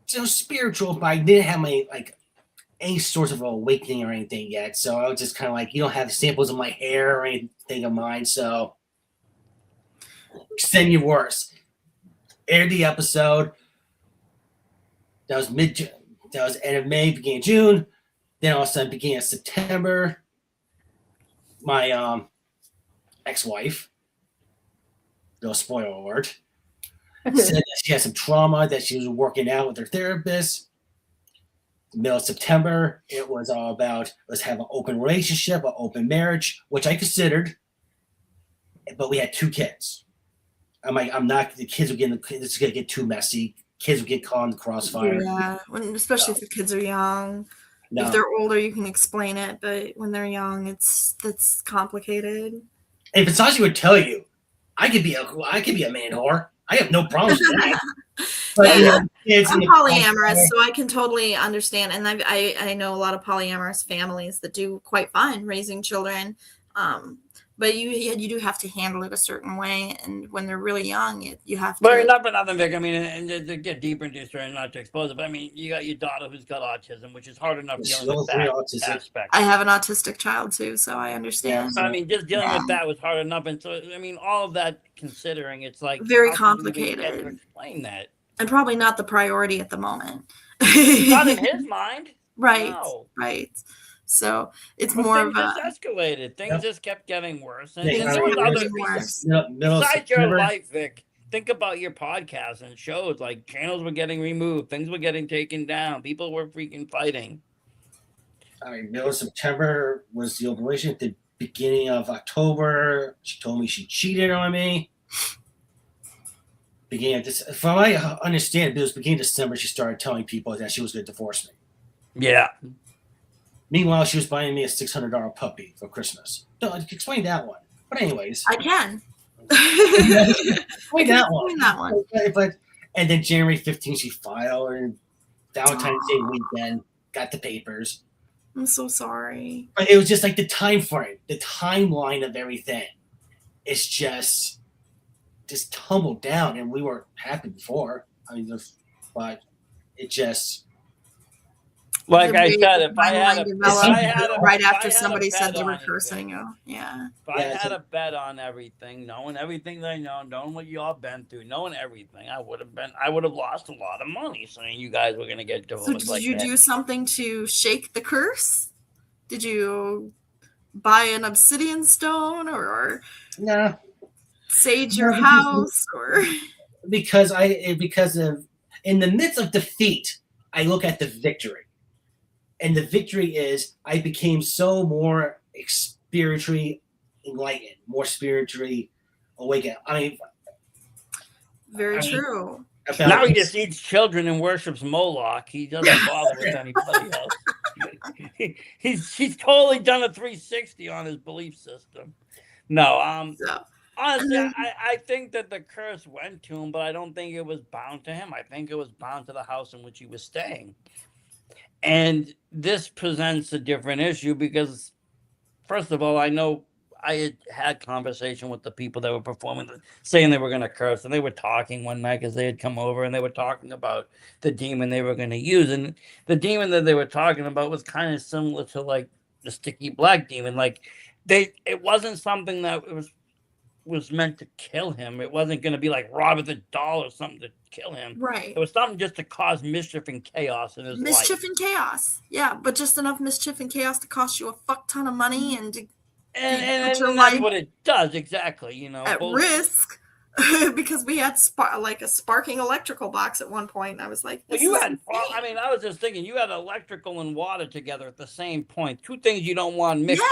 spiritual, but I didn't have any sort of awakening or anything yet. So I was just kind of like, you don't have samples of my hair or anything of mine, so send you worse. Aired the episode. That was mid-June. That was end of May, beginning of June. Then all of a sudden, beginning of September, my ex-wife, no spoiler alert, said that she had some trauma that she was working out with her therapist. Middle of September, it was all about let's have an open relationship, an open marriage, which I considered, but we had 2 kids. I'm like, the kids are it's gonna get too messy. Kids will get caught in the crossfire. Yeah, especially if the kids are young. No. If they're older, you can explain it, but when they're young, that's complicated. If Versace would tell you, I could be a man whore. I have no problems with that. But, I'm polyamorous, so I can totally understand. And I know a lot of polyamorous families that do quite fine raising children. But you do have to handle it a certain way, and when they're really young, you have to. But not for nothing, Vic. I mean, and to get deeper into this, and not to expose it, but I mean, you got your daughter who's got autism, which is hard enough dealing with that aspect. I have an autistic child too, so I understand. Yeah, I mean, just dealing with that was hard enough, and so I mean, all of that considering, it's like very complicated. To explain that, and probably not the priority at the moment. Not in his mind, right? No. Right. So it's more of a escalated. Things just kept getting worse. And things there was were other getting worse. Besides your life, Vic, think about your podcasts and shows. Like channels were getting removed, things were getting taken down, people were freaking fighting. I mean, middle of September was the operation. At the beginning of October, she told me she cheated on me. Beginning of this, from what I understand, it was beginning of December. She started telling people that she was going to divorce me. Yeah. Meanwhile, she was buying me a $600 puppy for Christmas. No, explain that one. But anyways, I can. explain that one. But and then January 15th, she filed, and Valentine's Day weekend got the papers. I'm so sorry. But it was just like the time frame, the timeline of everything. It's just tumbled down, and we were happy before. I mean, but it just. Like I said, if I had right after somebody said they were cursing, yeah. If I had a bet on everything, knowing everything I know, knowing what y'all been through, knowing everything, I would have lost a lot of money saying you guys were gonna get divorced. So did you do something to shake the curse? Did you buy an obsidian stone or sage your house or because of in the midst of defeat, I look at the victory. And the victory is I became so more spiritually enlightened, more spiritually awakened. I mean, very true. Now he just eats children and worships Moloch. He doesn't bother with anybody else. He's totally done a 360 on his belief system. No, honestly, I think that the curse went to him, but I don't think it was bound to him. I think it was bound to the house in which he was staying. And this presents a different issue because, first of all, I know I had conversation with the people that were performing, saying they were going to curse, and they were talking one night because they had come over and they were talking about the demon they were going to use. And the demon that they were talking about was kind of similar to like the sticky black demon. Like it wasn't something that was meant to kill him. It wasn't going to be like Robert the Doll or something to kill him. Right. It was something just to cause mischief and chaos in his life. Mischief and chaos. Yeah, but just enough mischief and chaos to cost you a fuck ton of money and to and that's what it does exactly. You know, at risk. Because we had like a sparking electrical box at one point, and I was like, well, you had. I mean, I was just thinking you had electrical and water together at the same point. Two things you don't want mixed.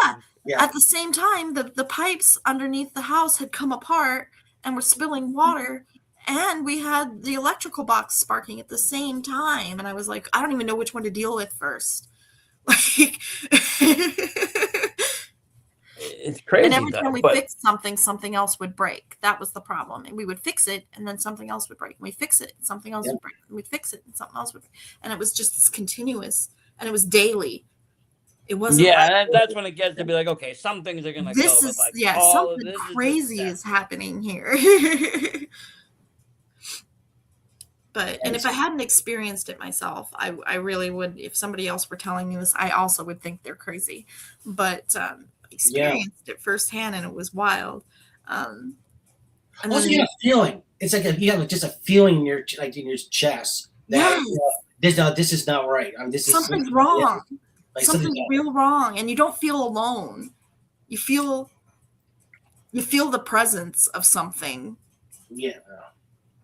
Yeah. At the same time, the pipes underneath the house had come apart and were spilling water, and we had the electrical box sparking at the same time. And I was like, I don't even know which one to deal with first. Like, it's crazy. And every time we fixed something else would break. That was the problem. And we would fix it, and then something else would break. And we fix it, and something else would break. And we'd fix it, and something else would break. And it was just this continuous, and it was daily. It wasn't. Yeah, that's when it gets to be like, okay, some things are gonna go. This is like, something crazy is happening here. But and if I hadn't experienced it myself, I really would. If somebody else were telling me this, I also would think they're crazy. But experienced it firsthand, and it was wild. And also, you have a feeling. It's like you have just a feeling in your chest that this is not right. I mean, something's wrong. Like something's real wrong, and you don't feel alone. You feel the presence of something. Yeah.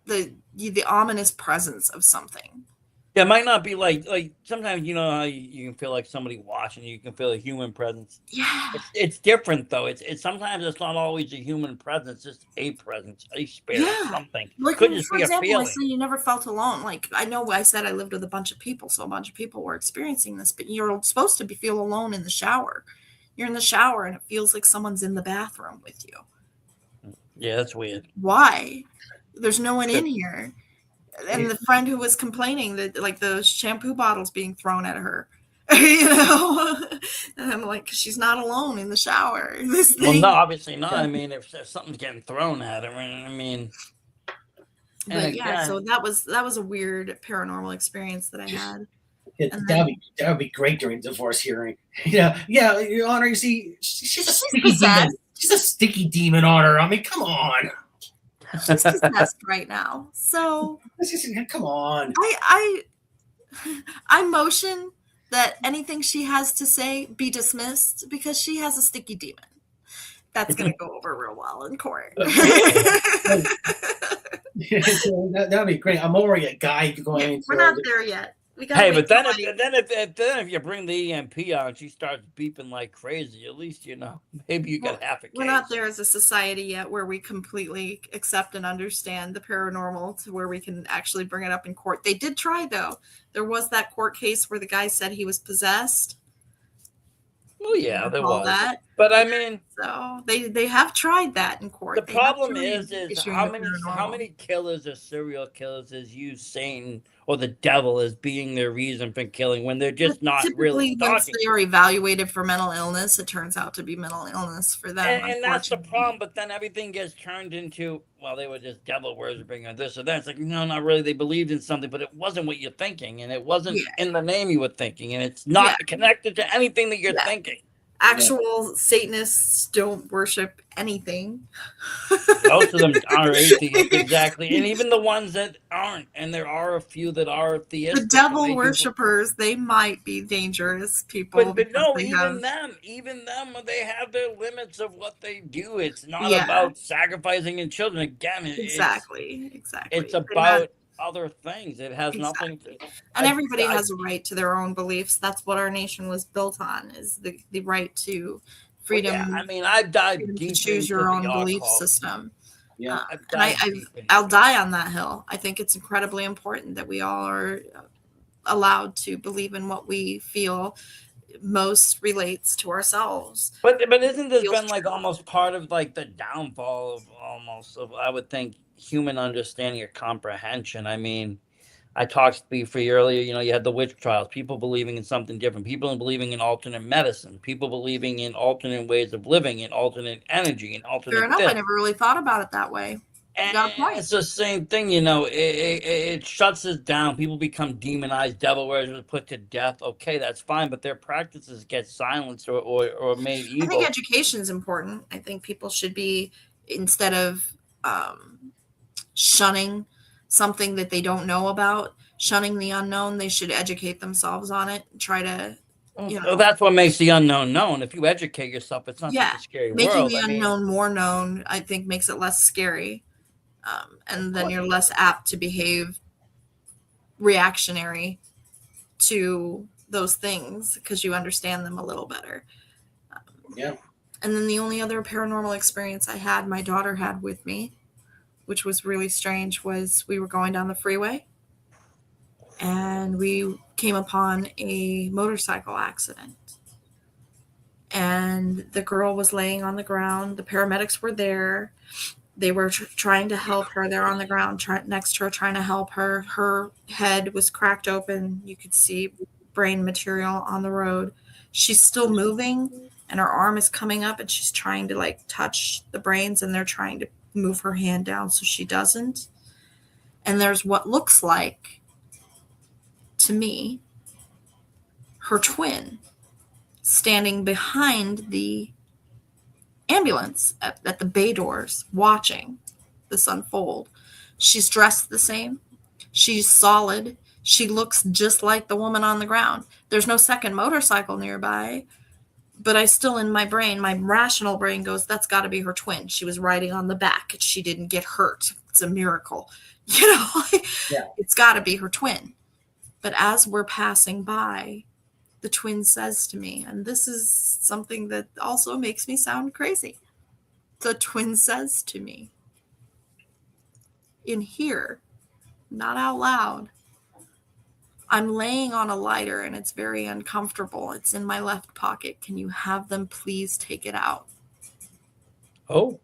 The ominous presence of something. Yeah, it might not be like sometimes you know how you can feel like somebody watching you can feel a human presence. Yeah. It's different though. It's sometimes it's not always a human presence, just a presence, a spirit, something. Like could just for be example, a feeling. I say you never felt alone. Like I know I said I lived with a bunch of people, so a bunch of people were experiencing this, but you're supposed to feel alone in the shower. You're in the shower and it feels like someone's in the bathroom with you. Yeah, that's weird. Why? There's no one in here. And the friend who was complaining that like the shampoo bottles being thrown at her, You know, and I'm like, she's not alone in the shower. This Well, thing. no, obviously not. I mean, if something's getting thrown at her, I mean, and But yeah, so again, that was a weird paranormal experience that I had. And That would be great during divorce hearing. Yeah, Your Honor. You see, she's a sticky possessed. demon. She's a sticky demon on her. I mean, come on. She's possessed right now. So Come on. I motion that anything she has to say be dismissed because she has a sticky demon. That's going to go over real well in court. That would be great. I'm already a guy going. We're not there yet. Hey, but then if you bring the EMP out and she starts beeping like crazy, at least maybe you get half a case. We're not there as a society yet where we completely accept and understand the paranormal to where we can actually bring it up in court. They did try, though. There was that court case where the guy said he was possessed. Well, yeah, there was. That. But I mean, so they have tried that in court. The problem is how many killers or serial killers has used Satan or the devil as being their reason for killing when they're just not really talking. Once they are evaluated for mental illness, it turns out to be mental illness for them. And that's the problem. But then everything gets turned into, well, they were just devil worshipping or this or that. It's like, no, not really. They believed in something, but it wasn't what you're thinking, and it wasn't in the name you were thinking, and it's not connected to anything that you're thinking. Actual Satanists don't worship anything. Most of them are atheists, exactly. And even the ones that aren't, and there are a few that are theistic. The devil worshippers, they might be dangerous people. But no, even them, they have their limits of what they do. It's not about sacrificing and children. Again, exactly. It's about other things. It has nothing to. And everybody has a right to their own beliefs. That's what our nation was built on: is the right to freedom. Well, I mean, I've dived deep to choose your own belief system. Yeah, and I'll die on that hill. I think it's incredibly important that we all are allowed to believe in what we feel most relates to ourselves. But isn't this been like almost part of like the downfall of I would think human understanding or comprehension? I mean, I talked to you earlier, you had the witch trials, people believing in something different, people believing in alternate medicine, people believing in alternate ways of living, in alternate energy, in alternate. Fair enough. I never really thought about it that way. And it's the same thing, it shuts us down. People become demonized, devil worshippers, put to death. Okay, that's fine, but their practices get silenced or made evil. I think education is important. I think people should be, instead of shunning something that they don't know about, shunning the unknown, they should educate themselves on it and try to, Well, that's what makes the unknown known. If you educate yourself, it's not such a scary making world. Making the unknown more known, I think, makes it less scary. And then you're less apt to behave reactionary to those things because you understand them a little better. Yeah. And then the only other paranormal experience I had, my daughter had with me, which was really strange, was we were going down the freeway and we came upon a motorcycle accident. And the girl was laying on the ground. The paramedics were there. They were trying to help her. They're on the ground next to her, trying to help her. Her head was cracked open. You could see brain material on the road. She's still moving, and her arm is coming up, and she's trying to touch the brains, and they're trying to move her hand down so she doesn't. And there's what looks like, to me, her twin standing behind the ambulance at the bay doors watching this unfold. She's dressed the same. She's solid. She looks just like the woman on the ground. There's no second motorcycle nearby, but I still, in my brain, my rational brain goes, that's got to be her twin. She was riding on the back. She didn't get hurt. It's a miracle. It's got to be her twin. But as we're passing by, the twin says to me, and this is something that also makes me sound crazy. The twin says to me, in here, not out loud, I'm laying on a lighter and it's very uncomfortable. It's in my left pocket. Can you have them please take it out? Oh.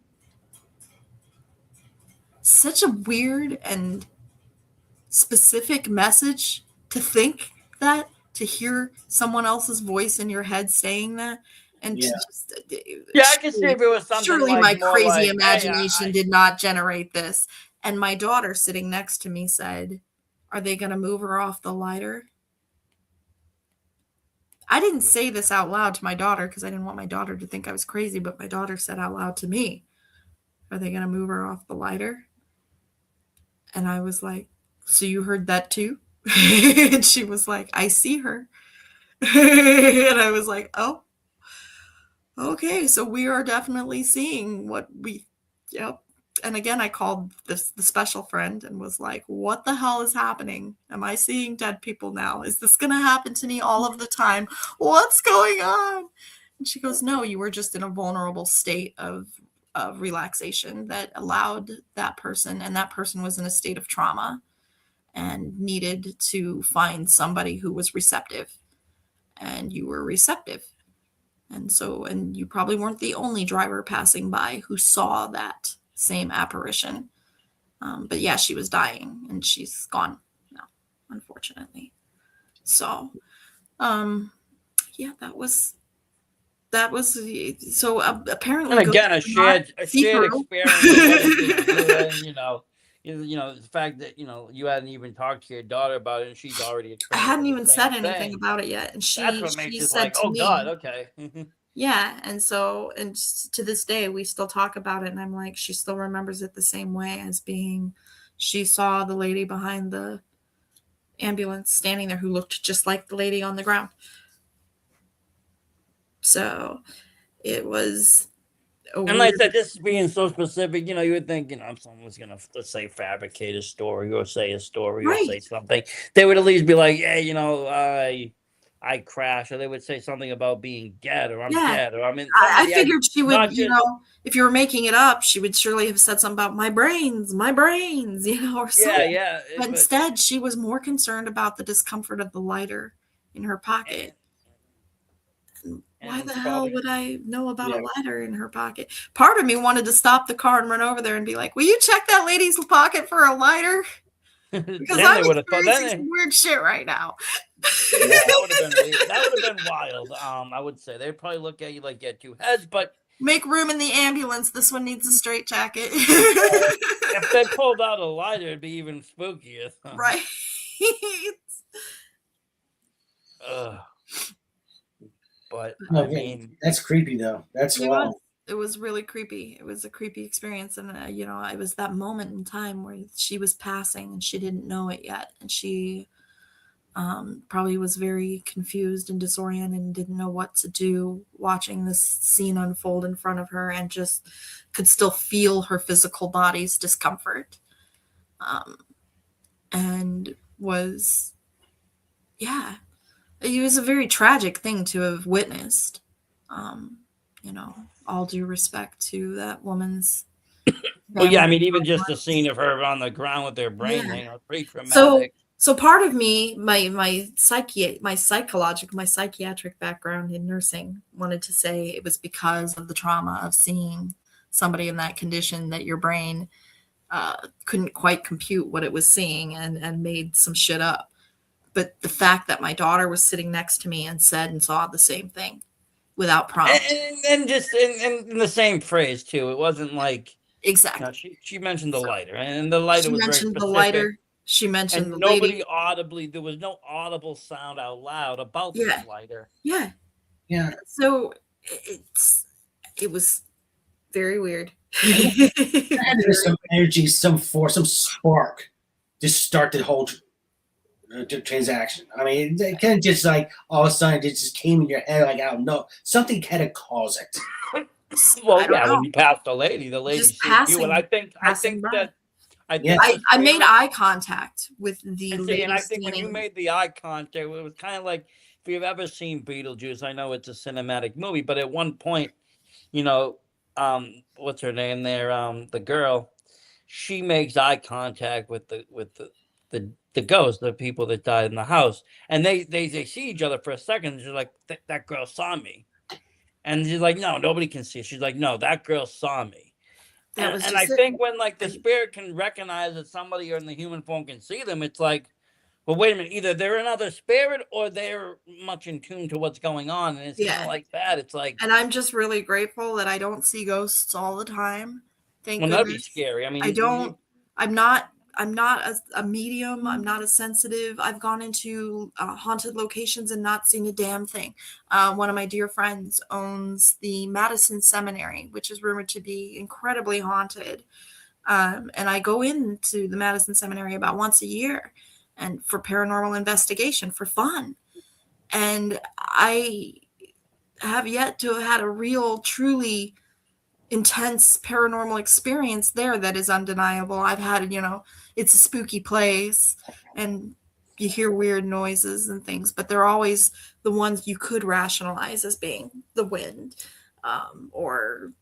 Such a weird and specific message to think that to hear someone else's voice in your head saying that, and to Yeah. just I can see if it was something surely like my more crazy like, hey, imagination did not generate this. And my daughter sitting next to me said, "Are they going to move her off the lighter?" I didn't say this out loud to my daughter because I didn't want my daughter to think I was crazy, but my daughter said out loud to me, "Are they going to move her off the lighter?" And I was like, "So you heard that too?" And she was like, "I see her." And I was like, "Oh, okay. So we are definitely seeing what we, yep." And again, I called the special friend and was like, "What the hell is happening? Am I seeing dead people now? Is this going to happen to me all of the time? What's going on?" And she goes, "No, you were just in a vulnerable state of relaxation that allowed that person, and that person was in a state of trauma and needed to find somebody who was receptive. And you were receptive. And you probably weren't the only driver passing by who saw that same apparition. But yeah, she was dying and she's gone now, unfortunately. So, yeah, that was so apparently. and again, a shared experience. The fact that you hadn't even talked to your daughter about it, and she's already I experienced. hadn't even said anything about it yet, and that's what makes she it said like, to oh me, God, okay. yeah, and to this day we still talk about it, and I'm like, she still remembers it the same way as being, she saw the lady behind the ambulance standing there who looked just like the lady on the ground. So it was and like I said, this being so specific, you would think, someone's gonna, let's say, fabricate a story or say a story or say something. They would at least be like, yeah, I crashed, or they would say something about being dead, or I'm dead, or I'm in. I figured she would, if you were making it up, she would surely have said something about my brains, or something. Yeah. But instead, she was more concerned about the discomfort of the lighter in her pocket. Why the hell would I know about a lighter in her pocket? Part of me wanted to stop the car and run over there and be like, "Will you check that lady's pocket for a lighter?" Because I'm experiencing some weird shit right now. That would have been wild. I would say they'd probably look at you like you had two heads, but make room in the ambulance. This one needs a straight jacket. If they pulled out a lighter, it'd be even spookier. Right. But I mean, that's creepy though. That's wild. It was really creepy. It was a creepy experience, and it was that moment in time where she was passing and she didn't know it yet, and she probably was very confused and disoriented and didn't know what to do, watching this scene unfold in front of her, and just could still feel her physical body's discomfort, and was, it was a very tragic thing to have witnessed. All due respect to that woman's. Well, yeah, I mean, even just the scene of her on the ground with her brain, pretty traumatic. So part of me, my psychiatric background in nursing wanted to say it was because of the trauma of seeing somebody in that condition that your brain couldn't quite compute what it was seeing and made some shit up. But the fact that my daughter was sitting next to me and said and saw the same thing without prompt. And just in the same phrase, too. It wasn't like... Exactly. She mentioned the lighter, and the lighter was very specific. She mentioned the lighter. She mentioned the nobody lady. audibly... There was no audible sound out loud about this lighter. Yeah. So it was very weird. There's some energy, some force, some spark to start the whole transaction. I mean, it kind of just like all of a sudden it just came in your head like, I don't know. Something had to cause it. Well, when you passed the lady sees you, and I think that I made eye contact with the lady. And I think when you made the eye contact, it was kind of like, if you've ever seen Beetlejuice, I know it's a cinematic movie, but at one point, what's her name there? The girl, she makes eye contact with the ghost, the people that died in the house, and they see each other for a second. And she's like, that girl saw me. And she's like, no, nobody can see it. She's like, no, that girl saw me. And I think when the spirit can recognize that somebody or in the human form can see them, it's like, Well, wait a minute. Either they're another spirit or they're much in tune to what's going on. And it's kind Yeah. of like that. It's like, And I'm just really grateful that I don't see ghosts all the time. Thank well, that'd be goodness. scary. I mean, I don't. I'm not a medium. I'm not as sensitive. I've gone into haunted locations and not seen a damn thing. One of my dear friends owns the Madison Seminary, which is rumored to be incredibly haunted. And I go into the Madison Seminary about once a year, and for paranormal investigation for fun. And I have yet to have had a real, truly intense paranormal experience there that is undeniable. I've had, it's a spooky place and you hear weird noises and things, but they're always the ones you could rationalize as being the wind, or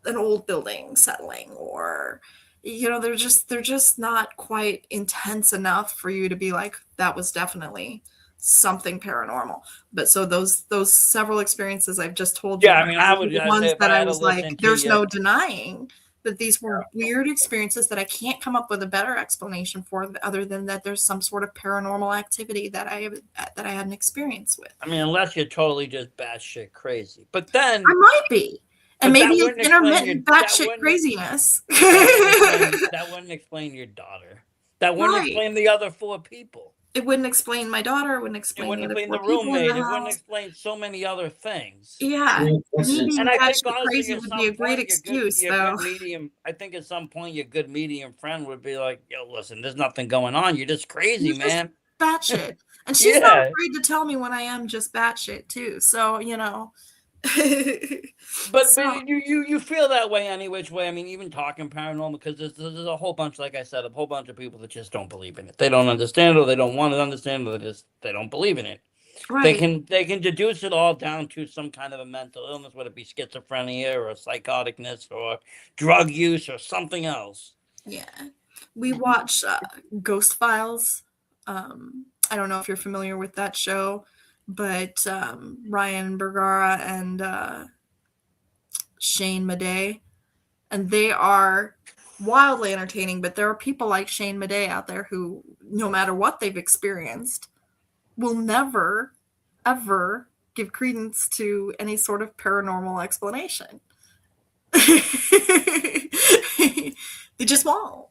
an old building settling, or they're just not quite intense enough for you to be like, that was definitely something paranormal. But so those several experiences I've just told you, yeah, I mean, I would the ones that I was like, there's you, no denying that these were weird experiences that I can't come up with a better explanation for, other than that there's some sort of paranormal activity that I had an experience with. I mean, unless you're totally just batshit crazy, but then I might be. And maybe it's intermittent batshit craziness. That wouldn't explain your daughter. That wouldn't explain the other 4 people. It wouldn't explain my daughter. It wouldn't explain the roommate. It wouldn't explain so many other things. Yeah. And I think crazy would be a great excuse, though. I think at some point your good medium friend would be like, yo, listen, there's nothing going on. You're just crazy, man. Batshit. And she's not afraid to tell me when I am just batshit, too. So, but you feel that way any which way. I mean, even talking paranormal, because there's a whole bunch, like I said, a whole bunch of people that just don't believe in it. They don't understand it, or they don't want to understand it, or they don't believe in it. Right. They can deduce it all down to some kind of a mental illness, whether it be schizophrenia or a psychoticness or drug use or something else. Yeah. We watch Ghost Files. I don't know if you're familiar with that show, but Ryan Bergara and Shane Madej, and they are wildly entertaining. But there are people like Shane Madej out there who, no matter what they've experienced, will never, ever give credence to any sort of paranormal explanation. They just won't.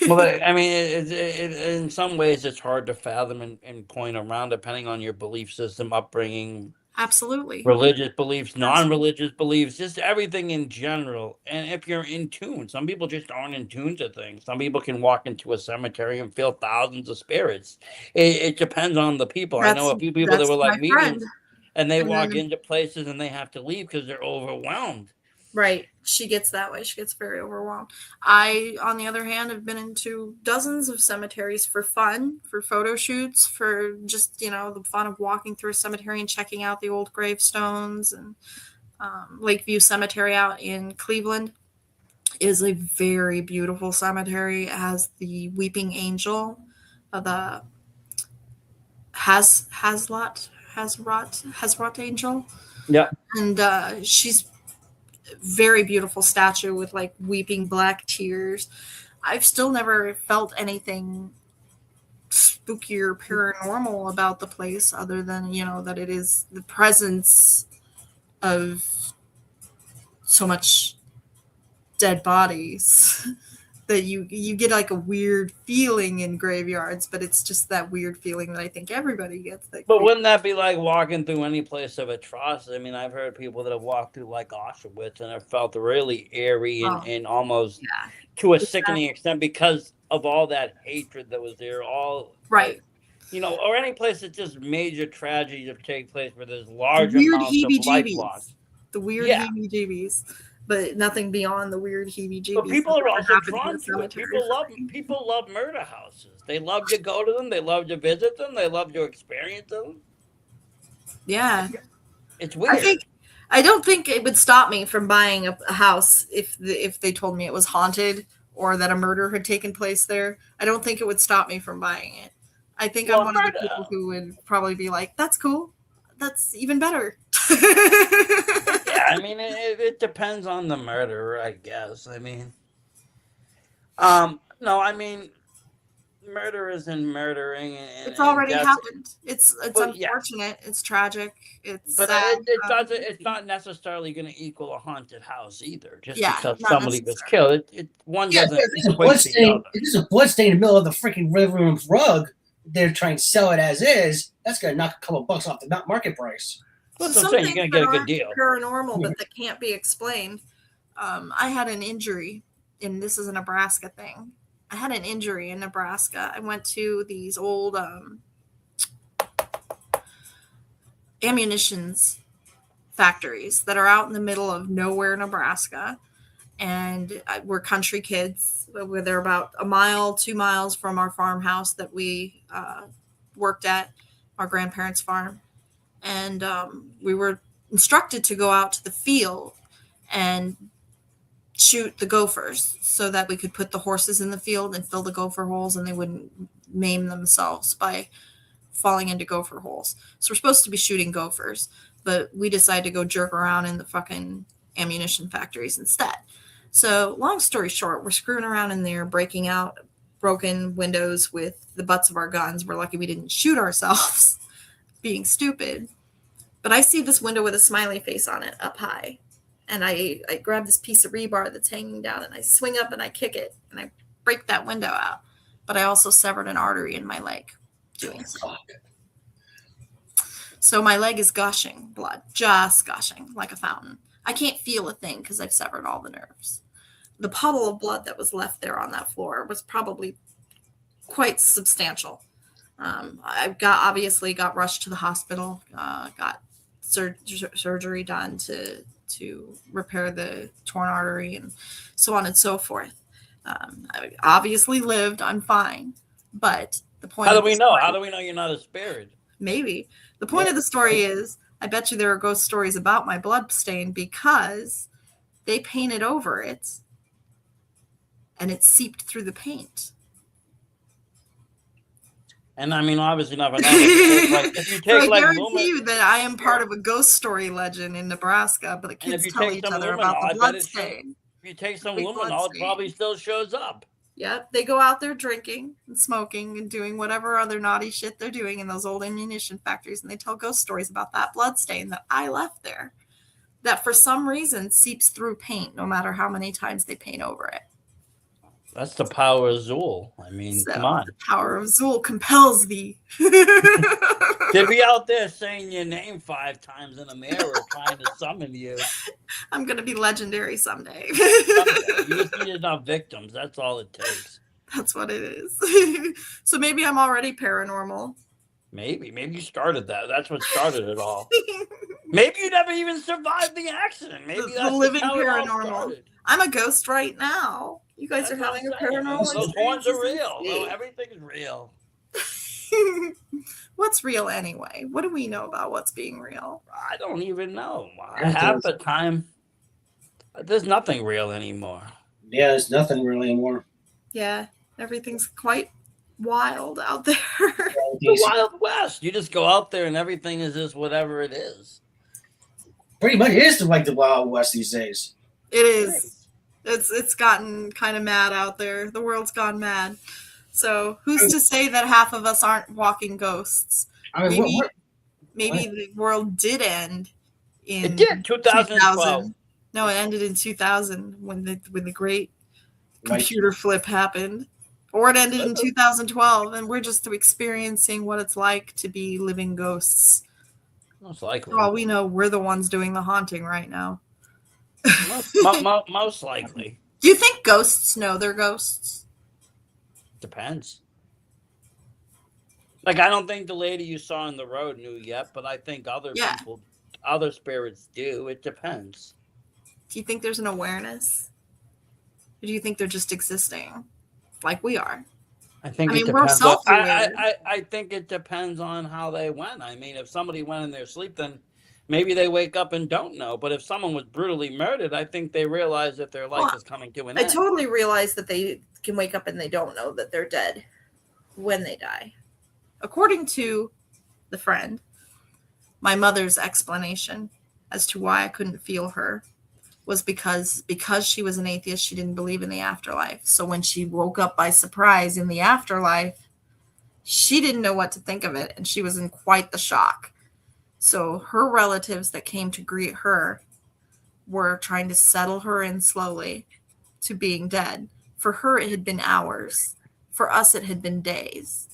Well, I mean, in some ways, it's hard to fathom and point around, depending on your belief system, upbringing. Absolutely. Religious beliefs, non-religious beliefs, just everything in general. And if you're in tune, some people just aren't in tune to things. Some people can walk into a cemetery and feel thousands of spirits. It depends on the people. I know a few people that were like mediums, and they walk into places and they have to leave because they're overwhelmed. Right. She gets that way. She gets very overwhelmed. I, on the other hand, have been into dozens of cemeteries for fun, for photo shoots, for just, the fun of walking through a cemetery and checking out the old gravestones. And Lakeview Cemetery out in Cleveland is a very beautiful cemetery. It has the weeping angel, the Hazrat angel. Yeah. And she's very beautiful statue with like weeping black tears. I've still never felt anything spooky or paranormal about the place, other than that it is the presence of so much dead bodies that you get like a weird feeling in graveyards, but it's just that weird feeling that I think everybody gets. But wouldn't that be like walking through any place of atrocity? I mean, I've heard people that have walked through like Auschwitz and have felt really eerie and almost to a sickening extent because of all that hatred that was there. All right. Or any place that just major tragedies have taken place where there's large amounts of life loss. The weird heebie-jeebies. But nothing beyond the weird heebie-jeebies. But people are also drawn to it. People love murder houses. They love to go to them. They love to visit them. They love to experience them. Yeah, it's weird. I don't think it would stop me from buying a house if they told me it was haunted or that a murder had taken place there. I don't think it would stop me from buying it. I think I'm one of the people who would probably be like, "That's cool. That's even better." Yeah, I mean, it depends on the murderer, I guess. I mean, no, I mean, murderers and murdering. And, It's already death. happened. It's Well, yes. unfortunate. It's tragic. It's But sad. it doesn't. It's not necessarily going to equal a haunted house either. Just Yeah, because not somebody was killed, one Yeah, doesn't if there's a equate blood to the stain, other. if there's a blood stain in the middle of the freaking living room rug, they're trying to sell it as is. That's gonna knock a couple bucks off the market price. Well, So that's what I'm some saying. You're things going to that get a good aren't deal. paranormal, but that can't be explained. I had an injury, and this is a Nebraska thing. I had an injury in Nebraska. I went to these old ammunitions factories that are out in the middle of nowhere, Nebraska. And we're country kids. They're about a mile, 2 miles from our farmhouse that we worked at, our grandparents' farm. And we were instructed to go out to the field and shoot the gophers so that we could put the horses in the field and fill the gopher holes and they wouldn't maim themselves by falling into gopher holes. So we're supposed to be shooting gophers, but we decided to go jerk around in the fucking ammunition factories instead. So long story short, we're screwing around in there, breaking out broken windows with the butts of our guns. We're lucky we didn't shoot ourselves, being stupid. But I see this window with a smiley face on it up high. And I grab this piece of rebar that's hanging down and I swing up and I kick it and I break that window out. But I also severed an artery in my leg doing so. So my leg is gushing blood, just gushing like a fountain. I can't feel a thing because I've severed all the nerves. The puddle of blood that was left there on that floor was probably quite substantial. I obviously got rushed to the hospital, got surgery done to repair the torn artery and so on and so forth. I obviously lived. I'm fine. But the point. How do we know? How do we know you're not a spirit? Maybe. The point of the story is, I bet you there are ghost stories about my blood stain because they painted over it and it seeped through the paint. And I mean, obviously not. If you take So I guarantee lumen, you that I am part of a ghost story legend in Nebraska, but the and if kids you tell take each some other luminol, about I the bet blood it shows. stain. If you take some Big luminol, blood it probably still shows up. Yep, they go out there drinking and smoking and doing whatever other naughty shit they're doing in those old ammunition factories, and they tell ghost stories about that blood stain that I left there that for some reason seeps through paint no matter how many times they paint over it. That's the power of Zuul. I mean, So, come on. the power of Zuul compels thee. To be out there saying your name 5 times in a mirror trying to summon you. I'm going to be legendary someday. You just need enough victims. That's all it takes. That's what it is. So maybe I'm already paranormal. Maybe you started that. That's what started it all. Maybe you never even survived the accident. Maybe that's the living how it all paranormal. started. I'm a ghost right now. You guys are having a paranormal Those horns are experience. real. Well, everything's real. What's real anyway? What do we know about what's being real? I don't even know. Half the time, there's nothing real anymore. Yeah, there's nothing really anymore. Yeah, everything's quite wild out there. The Wild West. You just go out there and everything is just whatever it is. Pretty much is like the Wild West these days. It is. It's gotten kind of mad out there. The world's gone mad. So who's to say that half of us aren't walking ghosts? I mean, Maybe the world did end in It did. 2012. No, it ended in 2000 when the great computer flip happened. Or it ended in 2012, and we're just experiencing what it's like to be living ghosts. Most likely. For all we know, we're the ones doing the haunting right now. Most likely. Do you think ghosts know they're ghosts? Depends. Like, I don't think the lady you saw on the road knew yet, but I think other people, other spirits do. It depends. Do you think there's an awareness? Or do you think they're just existing like we are? I think it we're depends. self-aware. I think it depends on how they went. I mean, if somebody went in their sleep, then maybe they wake up and don't know. But if someone was brutally murdered, I think they realize that their life is coming to an end. I totally realize that they can wake up and they don't know that they're dead when they die. According to the friend, my mother's explanation as to why I couldn't feel her was because she was an atheist, she didn't believe in the afterlife. So when she woke up by surprise in the afterlife, She didn't know what to think of it, and she was in quite the shock. So her relatives that came to greet her were trying to settle her in slowly to being dead. For her, it had been hours. For us, it had been days.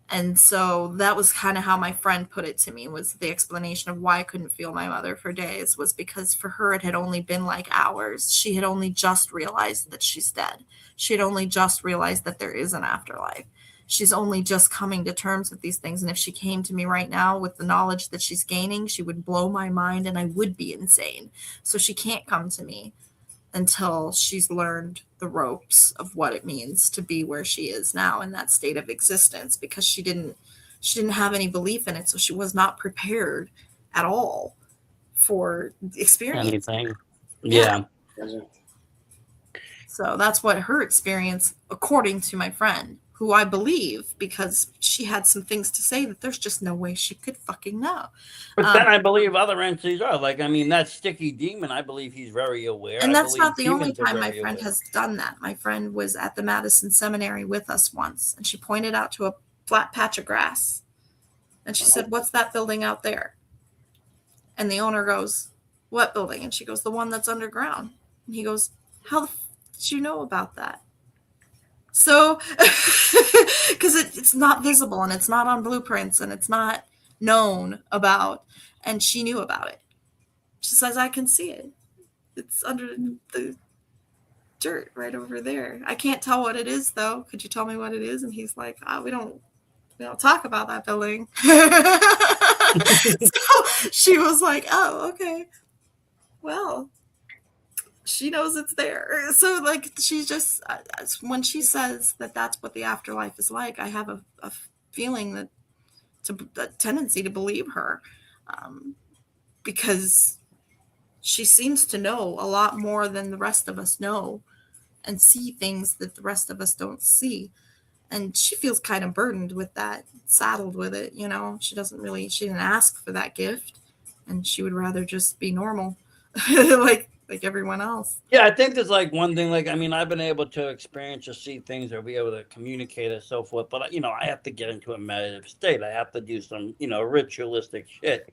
And so that was kind of how my friend put it to me, was the explanation of why I couldn't feel my mother for days was because for her, it had only been like hours. She had only just realized that she's dead. She had only just realized that there is an afterlife. She's only just coming to terms with these things. And if she came to me right now with the knowledge that she's gaining, she would blow my mind and I would be insane. So she can't come to me until she's learned the ropes of what it means to be where she is now in that state of existence, because she didn't have any belief in it. So she was not prepared at all for experience. Anything. Yeah. So that's what her experience, according to my friend, who I believe, because she had some things to say that there's just no way she could fucking know. But then I believe other entities are. Like, I mean, that sticky demon, I believe he's very aware. And that's not the only time my friend has done that. My friend was at the Madison Seminary with us once, and she pointed out to a flat patch of grass. And she said, "What's that building out there?" And the owner goes, "What building?" And she goes, "The one that's underground." And he goes, "How the f did you know about that?" So, because it's not visible and it's not on blueprints and it's not known about, and she knew about it. She says, "I can see it. It's under the dirt right over there. I can't tell what it is, though. Could you tell me what it is?" And he's like, "Oh, we don't talk about that building." So she was like, "Oh, okay. Well, she knows it's there." So like, she's just, when she says that that's what the afterlife is like, I have a feeling that a tendency to believe her, because she seems to know a lot more than the rest of us know and see things that the rest of us don't see. And she feels kind of burdened with that, saddled with it. She didn't ask for that gift, and she would rather just be normal. like everyone else. Yeah, I think there's like one thing, like, I mean, I've been able to experience or see things or be able to communicate and so forth, but I have to get into a meditative state. I have to do some, ritualistic shit.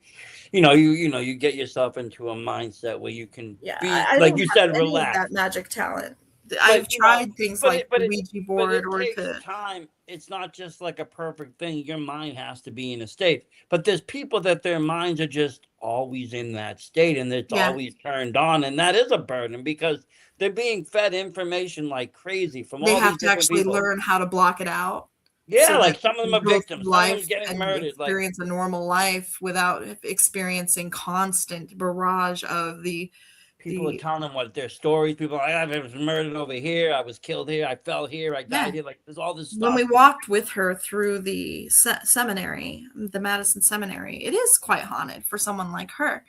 You get yourself into a mindset where you can be, I like don't you have said, any of relaxed. that magic talent. I've tried things like the Ouija board but it takes time. It's not just like a perfect thing. Your mind has to be in a state. But there's people that their minds are just always in that state and it's always turned on. And that is a burden because they're being fed information like crazy from all these different people. They have to actually learn how to block it out. Yeah, so like some of them are victims. Some of them getting murdered. Experience a normal life without experiencing constant barrage of the people are telling them what their stories. People are like, I was murdered over here. I was killed here. I fell here. I died here. Like, there's all this stuff. When we walked with her through the seminary, the Madison Seminary, it is quite haunted for someone like her.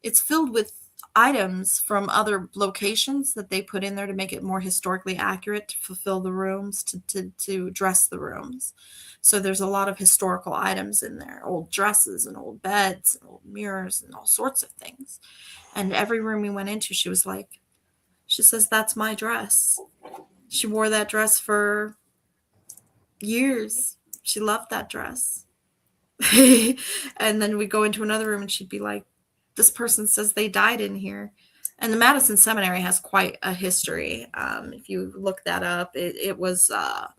It's filled with items from other locations that they put in there to make it more historically accurate, to fulfill the rooms, to dress the rooms. So there's a lot of historical items in there, old dresses and old beds and old mirrors and all sorts of things. And every room we went into, she says, "That's my dress." She wore that dress for years. She loved that dress. And then we go into another room and she'd be like, "This person says they died in here." And the Madison Seminary has quite a history. If you look that up, it was a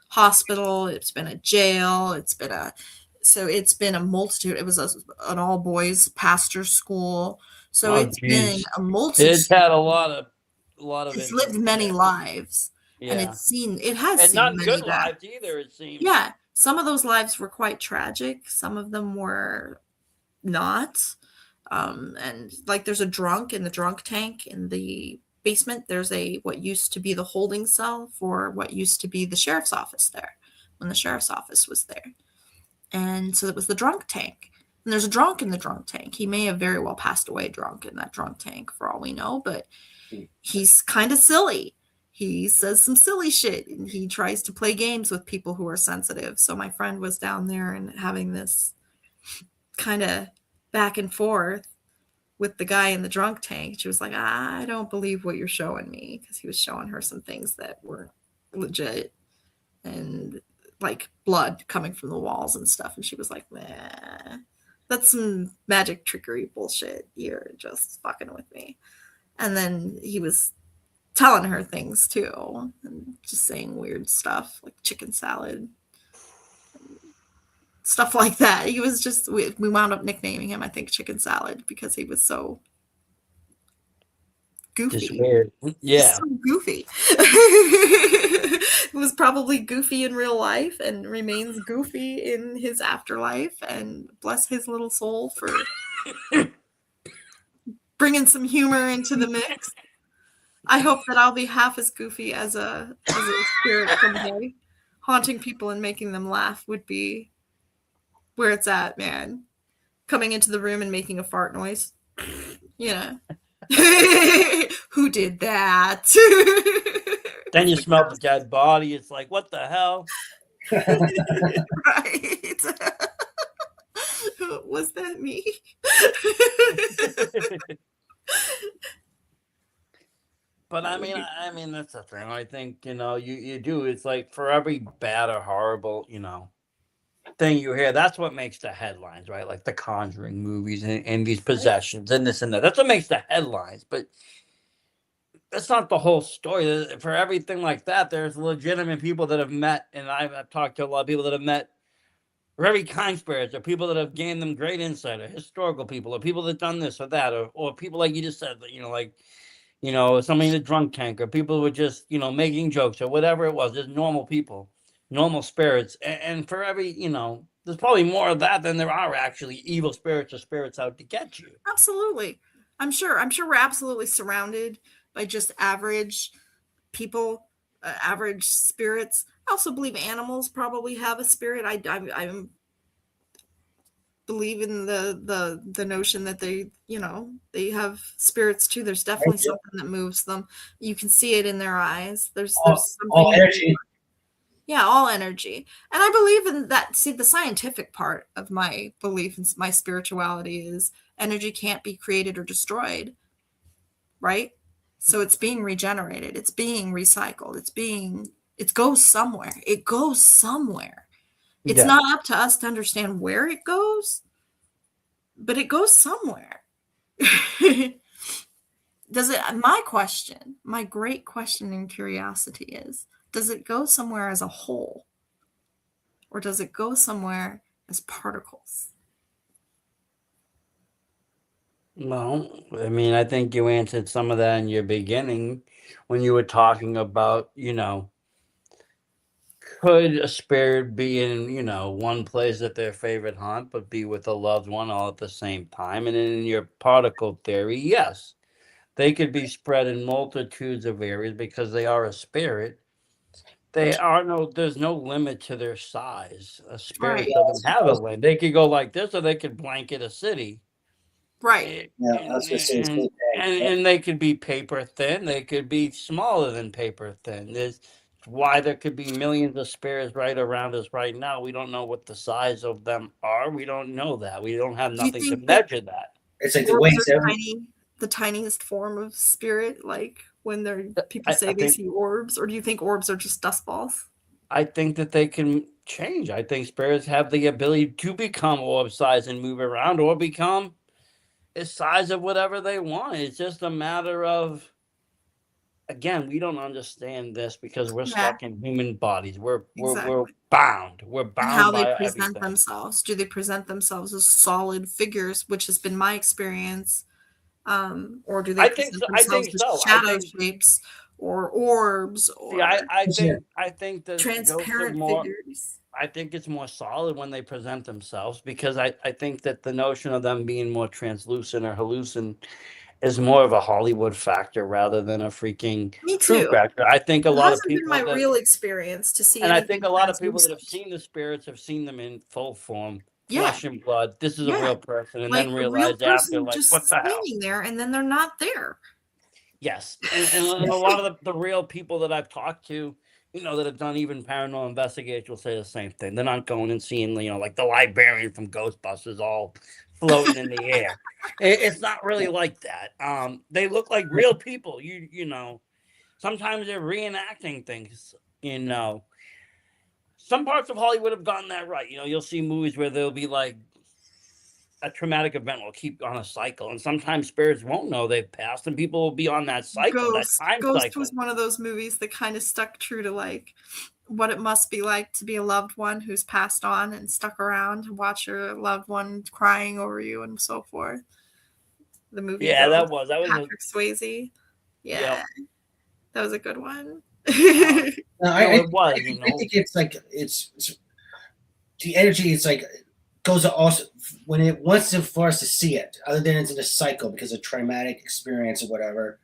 hospital. It's been a jail. It's been a multitude. It was an all boys pastor's school. So it's been a multitude. It's had a lot of. It's lived many lives, and it has seen not many good lives either. It seems. Yeah, some of those lives were quite tragic. Some of them were not. And like, there's a drunk in the drunk tank in the basement. There's what used to be the holding cell for what used to be the sheriff's office there, when the sheriff's office was there. And so it was the drunk tank. And there's a drunk in the drunk tank. He may have very well passed away drunk in that drunk tank for all we know, but he's kind of silly. He says some silly shit and he tries to play games with people who are sensitive. So my friend was down there and having this kind of back and forth with the guy in the drunk tank. She was like, "I don't believe what you're showing me," because he was showing her some things that weren't legit. And like blood coming from the walls and stuff. And she was like, "Meh, that's some magic trickery bullshit. You're just fucking with me." And then he was telling her things too, and just saying weird stuff like chicken salad, stuff like that. He was just, we wound up nicknaming him, I think, Chicken Salad, because he was so goofy. Just weird. Yeah. So goofy. He was probably goofy in real life and remains goofy in his afterlife. And bless his little soul for bringing some humor into the mix. I hope that I'll be half as goofy as a spirit someday. Haunting people and making them laugh would be where it's at, man. Coming into the room and making a fart noise. You know. Who did that? Then you smell the dead body. It's like, what the hell? Right. Was that me? But I mean, that's the thing. I think, you do. It's like for every bad or horrible, thing you hear, that's what makes the headlines, right? Like the Conjuring movies and these possessions and this and that. That's what makes the headlines. But that's not the whole story. For everything like that, there's legitimate people that have met, and I've talked to a lot of people that have met very kind spirits, or people that have gained them great insight, or historical people, or people that done this or that, or people like you just said, somebody in a drunk tank, or people who were just, making jokes, or whatever it was. Just normal people, normal spirits. And for every, there's probably more of that than there are actually evil spirits or spirits out to get you. Absolutely. I'm sure we're absolutely surrounded by just average people, average spirits. I also believe animals probably have a spirit. I believe in the notion that they have spirits too. There's definitely something that moves them. You can see it in their eyes. There's something. All energy. Yeah, all energy. And I believe in that. See, the scientific part of my belief in my spirituality is energy can't be created or destroyed, right? So it's being regenerated. It's being recycled. It goes somewhere. It goes somewhere. It's not up to us to understand where it goes, but it goes somewhere. My great question and curiosity is, does it go somewhere as a whole? Or does it go somewhere as particles? Well, I think you answered some of that in your beginning when you were talking about, could a spirit be in, one place at their favorite haunt, but be with a loved one all at the same time? And in your particle theory, yes, they could be spread in multitudes of areas because they are a spirit. There's no limit to their size. A spirit doesn't have a limit. They could go like this, or they could blanket a city. Right. And they could be paper thin. They could be smaller than paper thin. There's why there could be millions of spirits right around us right now. We don't know what the size of them are. We don't know that. We don't have nothing to measure that. It's like the weight the tiniest form of spirit, like when people say they see orbs, or do you think orbs are just dust balls? I think that they can change. I think spirits have the ability to become orb size and move around, or become the size of whatever they want. It's just a matter of, again, we don't understand this because we're stuck in human bodies. We're bound. We're bound and how by they present everything. themselves. Do they present themselves as solid figures, which has been my experience, or do they present themselves as shadow shapes or orbs? Or I think that transparent figures. I think it's more solid when they present themselves, because I think that the notion of them being more translucent or hallucin is more of a Hollywood factor rather than a freaking true factor. I think a lot of people. Been my real experience to see. And I think a lot of people that have seen the spirits have seen them in full form, flesh and blood. This is a real person, and then realize after, like, what the hell? Standing there, and then they're not there. Yes, and a lot of the real people that I've talked to, that have done even paranormal investigations, will say the same thing. They're not going and seeing, like the librarian from Ghostbusters all floating in the air. It's not really like that. They look like real people. Sometimes they're reenacting things. some parts of Hollywood have gotten that right. You know, you'll see movies where there'll be like a traumatic event will keep on a cycle, and sometimes spirits won't know they've passed, and people will be on that cycle, that time Ghost cycle. was one of those movies that kind of stuck true to like what it must be like to be a loved one who's passed on and stuck around to watch your loved one crying over you and so forth. The movie, Yeah, Ghost, that was Patrick Swayze. Yeah, yep. that was a good one. No, it was, I you know. think it's like it's the energy. It's like goes also when it wants to for us to see it, other than it's in a cycle because of traumatic experience or whatever.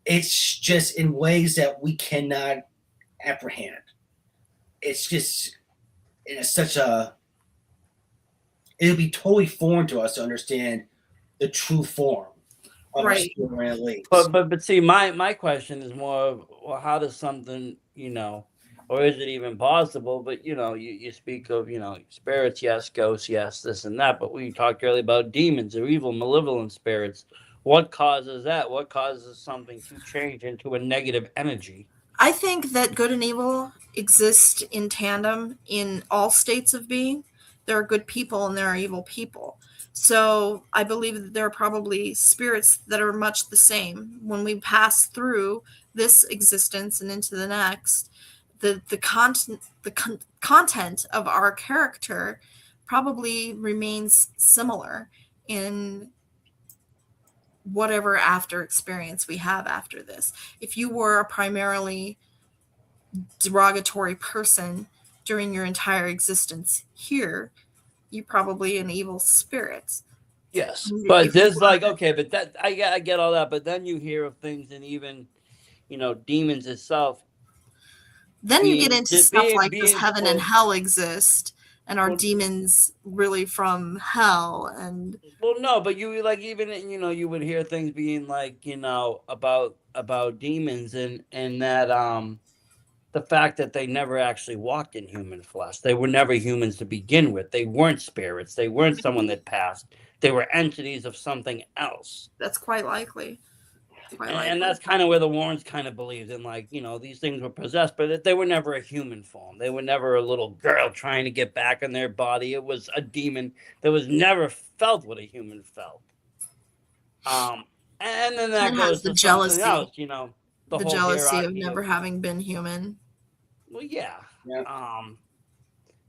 It's just in ways that we cannot apprehend. It's just it's such a. It'll be totally foreign to us to understand the true form of Right. a spirit at least. But see, my question is more of, well, how does something, you know, or is it even possible? But you know, you speak of, you know, spirits, yes, ghosts, yes, this and that. But we talked earlier about demons or evil, malevolent spirits. What causes that? What causes something to change into a negative energy? I think that good and evil exist in tandem in all states of being. There are good people and there are evil people. So I believe that there are probably spirits that are much the same. When we pass through this existence and into the next, the content of our character probably remains similar in whatever after experience we have after this. If you were a primarily derogatory person during your entire existence here, you're probably an evil spirit. Yes, but there's like, okay, but that I get all that, but then you hear of things, and even, you know, demons itself. Then you get into stuff like, does heaven and hell exist? And are demons really from hell? And well, no, but you like even, you know, you would hear things being like, you know, about demons and that the fact that they never actually walked in human flesh. They were never humans to begin with. They weren't spirits. They weren't someone that passed. They were entities of something else. That's quite likely. And that's kind of where the Warrens kind of believed in, like, you know, these things were possessed, but they were never a human form. They were never a little girl trying to get back in their body. It was a demon that was never felt what a human felt. And then that goes to jealousy, else, you know, the jealousy of never having been human. Well, yeah.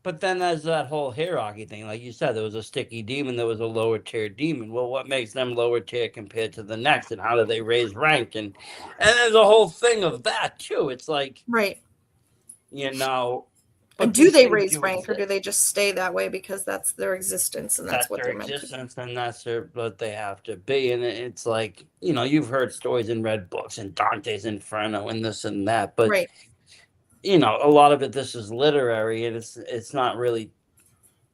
But then there's that whole hierarchy thing. Like you said, there was a sticky demon, there was a lower tier demon. Well, what makes them lower tier compared to the next? And how do they raise rank? And there's a whole thing of that, too. It's like, right. You know. And do they raise rank, or do they just stay that way because that's their existence and that's what they're meant to be? And that's what they have to be. And it's like, you know, you've heard stories in read books and Dante's Inferno and this and that. But right. You know, a lot of it, this is literary, and it's not really,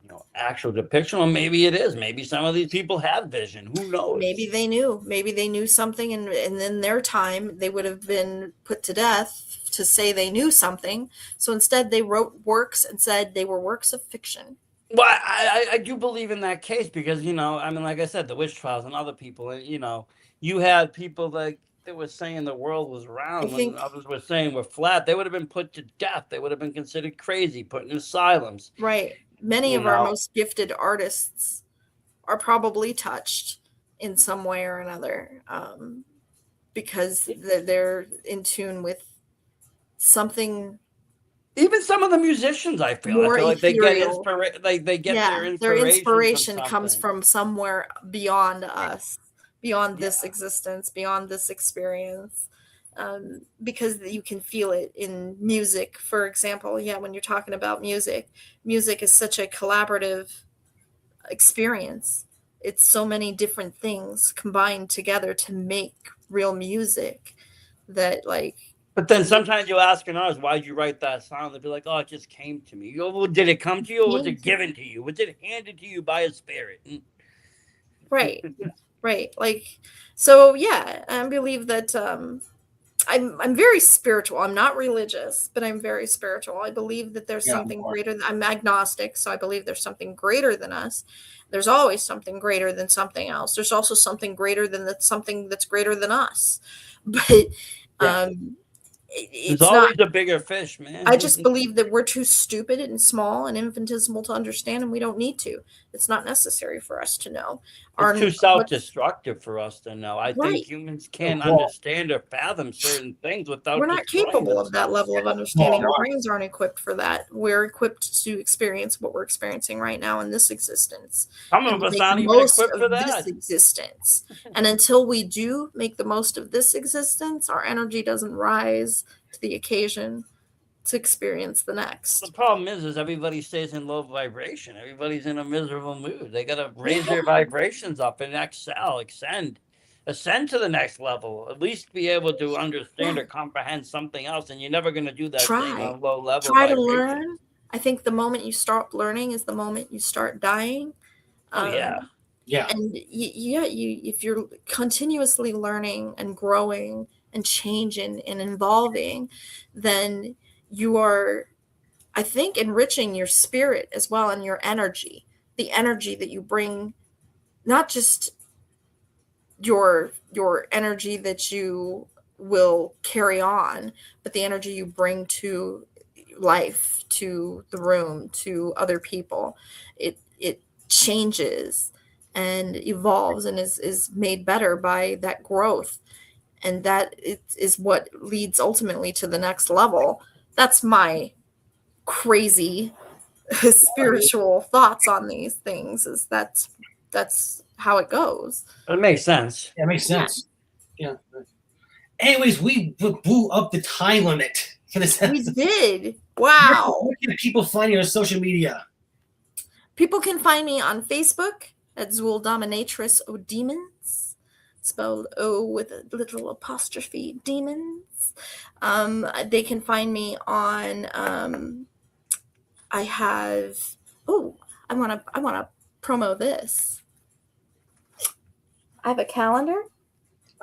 you know, actual depiction. Or maybe it is. Maybe some of these people have vision. Who knows? Maybe they knew something, and in their time they would have been put to death to say they knew something. So instead, they wrote works and said they were works of fiction. Well, I do believe in that case because, you know, I mean, like I said, the witch trials and other people, you know, you had people like. They were saying the world was round when others were saying we're flat. They would have been put to death. They would have been considered crazy, put in asylums. Right. Many of our most gifted artists are probably touched in some way or another because they're in tune with something. Even some of the musicians, I feel like they get their inspiration comes from somewhere beyond us. Beyond this existence, beyond this experience, because you can feel it in music, for example. Yeah, when you're talking about music is such a collaborative experience. It's so many different things combined together to make real music that, like. But then sometimes you ask an artist, why'd you write that song? They'll be like, oh, it just came to me. Well, did it come to you, or was it given to you? Was it handed to you by a spirit? Right. Right. Like, so yeah, I believe that I'm very spiritual. I'm not religious, but I'm very spiritual. I believe that there's something greater. I'm agnostic, so I believe there's something greater than us. There's always something greater than something else. There's also something greater than something that's greater than us. But There's it's not. always a bigger fish, man. I just believe that we're too stupid and small and infinitesimal to understand, and we don't need to. It's not necessary for us to know. It's too What's self-destructive for us to know. I right? think humans can't Well, understand or fathom certain things without We're not destroying capable of that themselves. level of understanding. Well, Our brains aren't equipped for that. We're equipped to experience what we're experiencing right now in this existence. Some and of to us make aren't the even most equipped for of this that. existence. And until we do make the most of this existence, our energy doesn't rise to the occasion to experience the next. The problem is everybody stays in low vibration. Everybody's in a miserable mood. They got to raise their vibrations up and ascend to the next level. At least be able to understand or comprehend something else. And you're never going to do that thing on low level. Try to learn. I think the moment you start learning is the moment you start dying. Oh yeah. Yeah. And if you're continuously learning and growing and changing and evolving, then you are, I think, enriching your spirit as well and your energy, the energy that you bring, not just your energy that you will carry on, but the energy you bring to life, to the room, to other people. It changes and evolves and is made better by that growth. And that is what leads ultimately to the next level. That's my crazy spiritual thoughts on these things. Is that's how it goes. It makes sense. Yeah, it makes sense. Yeah. Anyways, we blew up the time limit. We did. Wow. Where can people find you on social media? People can find me on Facebook at Zuul Dominatress of Demons, spelled O with a little apostrophe, demons. They can find me on. I want to promo this. I have a calendar.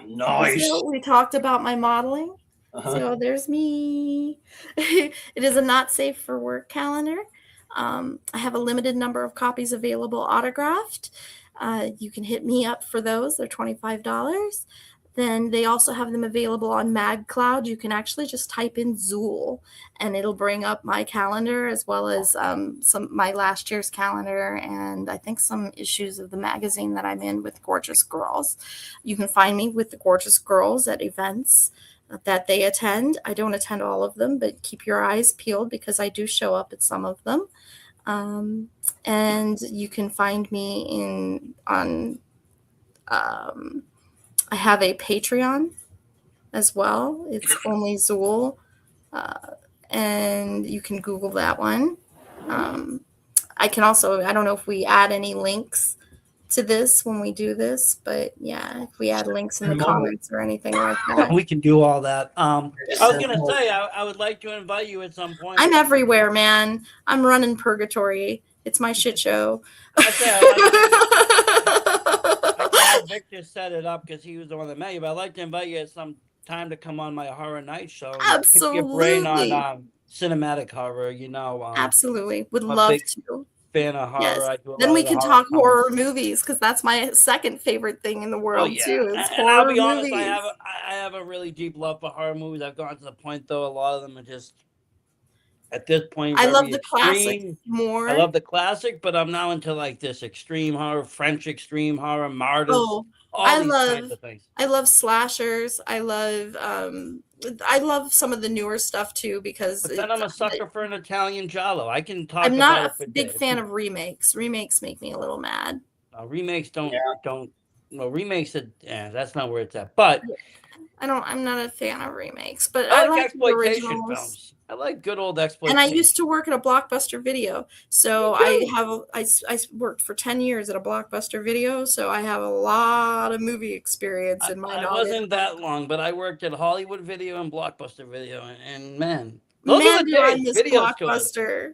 Nice. So we talked about my modeling. So there's me. It is a not safe for work calendar. I have a limited number of copies available autographed. You can hit me up for those. They're $25. Then they also have them available on MagCloud. You can actually just type in Zuul and it'll bring up my calendar as well as my last year's calendar and I think some issues of the magazine that I'm in with Gorgeous Girls. You can find me with the Gorgeous Girls at events that they attend. I don't attend all of them, but keep your eyes peeled because I do show up at some of them. And you can find me I have a Patreon as well. It's only Zuul. And you can Google that one. I can also, I don't know if we add any links to this when we do this, but yeah, if we add links in the comments or anything like that. We can do all that. I was going to say, I would like to invite you at some point. I'm everywhere, man. I'm running Purgatory. It's my shit show. I had Victor set it up because he was the one that met you, but I'd like to invite you at some time to come on my horror night show. Absolutely. Pick your brain on cinematic horror, Absolutely. Would love to. Fan of horror. Yes. Then we can talk horror movies because that's my second favorite thing in the world too. Is and horror I'll be honest, movies. I have a really deep love for horror movies. I've gone to the point though, a lot of them are just at this point. I love the extreme. classic more. I love the classic, but I'm now into like this extreme horror, French extreme horror, martyrs. Oh, kinds of things. I love slashers. I love some of the newer stuff too because But then I'm a sucker for an Italian giallo. I can talk. I'm about not it a big fan of remakes. Remakes make me a little mad. Remakes don't. No, remakes. That's not where it's at. But I'm not a fan of remakes. But I I like like the exploitation originals. films. I like good old exploitation. And I used to work at a Blockbuster Video, so I worked for 10 years at a Blockbuster Video, so I have a lot of movie experience in my knowledge. Wasn't that long, but I worked at Hollywood Video and Blockbuster Video, and man, those are the do I days. miss Video Blockbuster.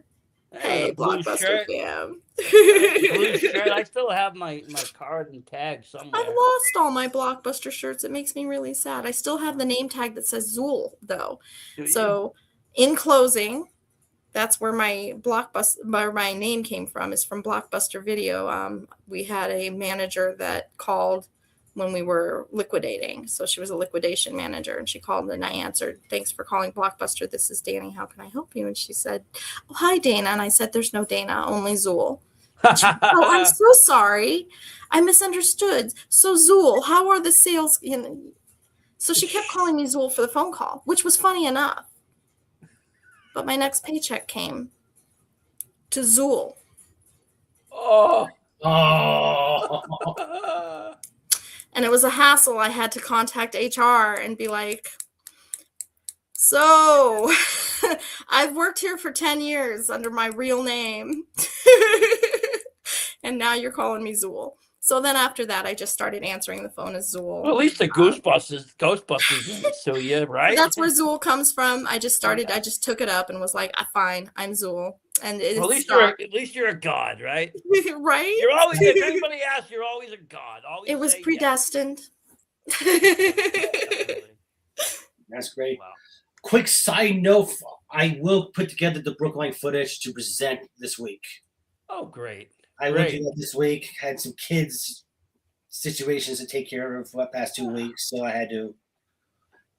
Hey, Blockbuster fam. Blue shirt. I still have my card and tag somewhere. I've lost all my Blockbuster shirts. It makes me really sad. I still have the name tag that says Zuul, though. So, in closing, that's where my name came from, is from Blockbuster Video. We had a manager that called when we were liquidating. So she was a liquidation manager, and she called and I answered. Thanks for calling Blockbuster. This is Danny. How can I help you? And she said, oh, hi, Dana. And I said, there's no Dana, only Zuul. Oh, I'm so sorry. I misunderstood. So Zuul, how are the sales? You know, so she kept calling me Zuul for the phone call, which was funny enough. But my next paycheck came to Zuul. Oh. And it was a hassle. I had to contact HR and be like, so I've worked here for 10 years under my real name. And now you're calling me Zuul. So then after that, I just started answering the phone as Zuul. Well, at least the Ghostbusters didn't sue you, right? That's where Zuul comes from. I just took it up and was like, fine, I'm Zuul. And Well, at least you're a god, right? Right? You're always, if anybody asks, you're always a god. Always it was say predestined. Yes. That's great. Wow. Quick side note, I will put together the Brookline footage to present this week. Oh, great. I went through that this week, had some kids situations to take care of for the past 2 weeks, so I had to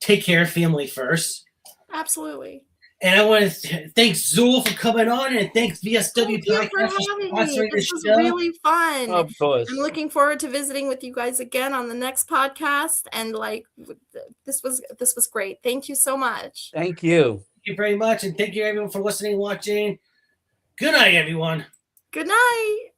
take care of family first. Absolutely. And I want to thank Zuul for coming on, and thanks VSW Thank you for having me. This was really fun. Of course. I'm looking forward to visiting with you guys again on the next podcast. And like, this was great. Thank you so much. Thank you. Thank you very much, and thank you everyone for listening and watching. Good night, everyone. Good night.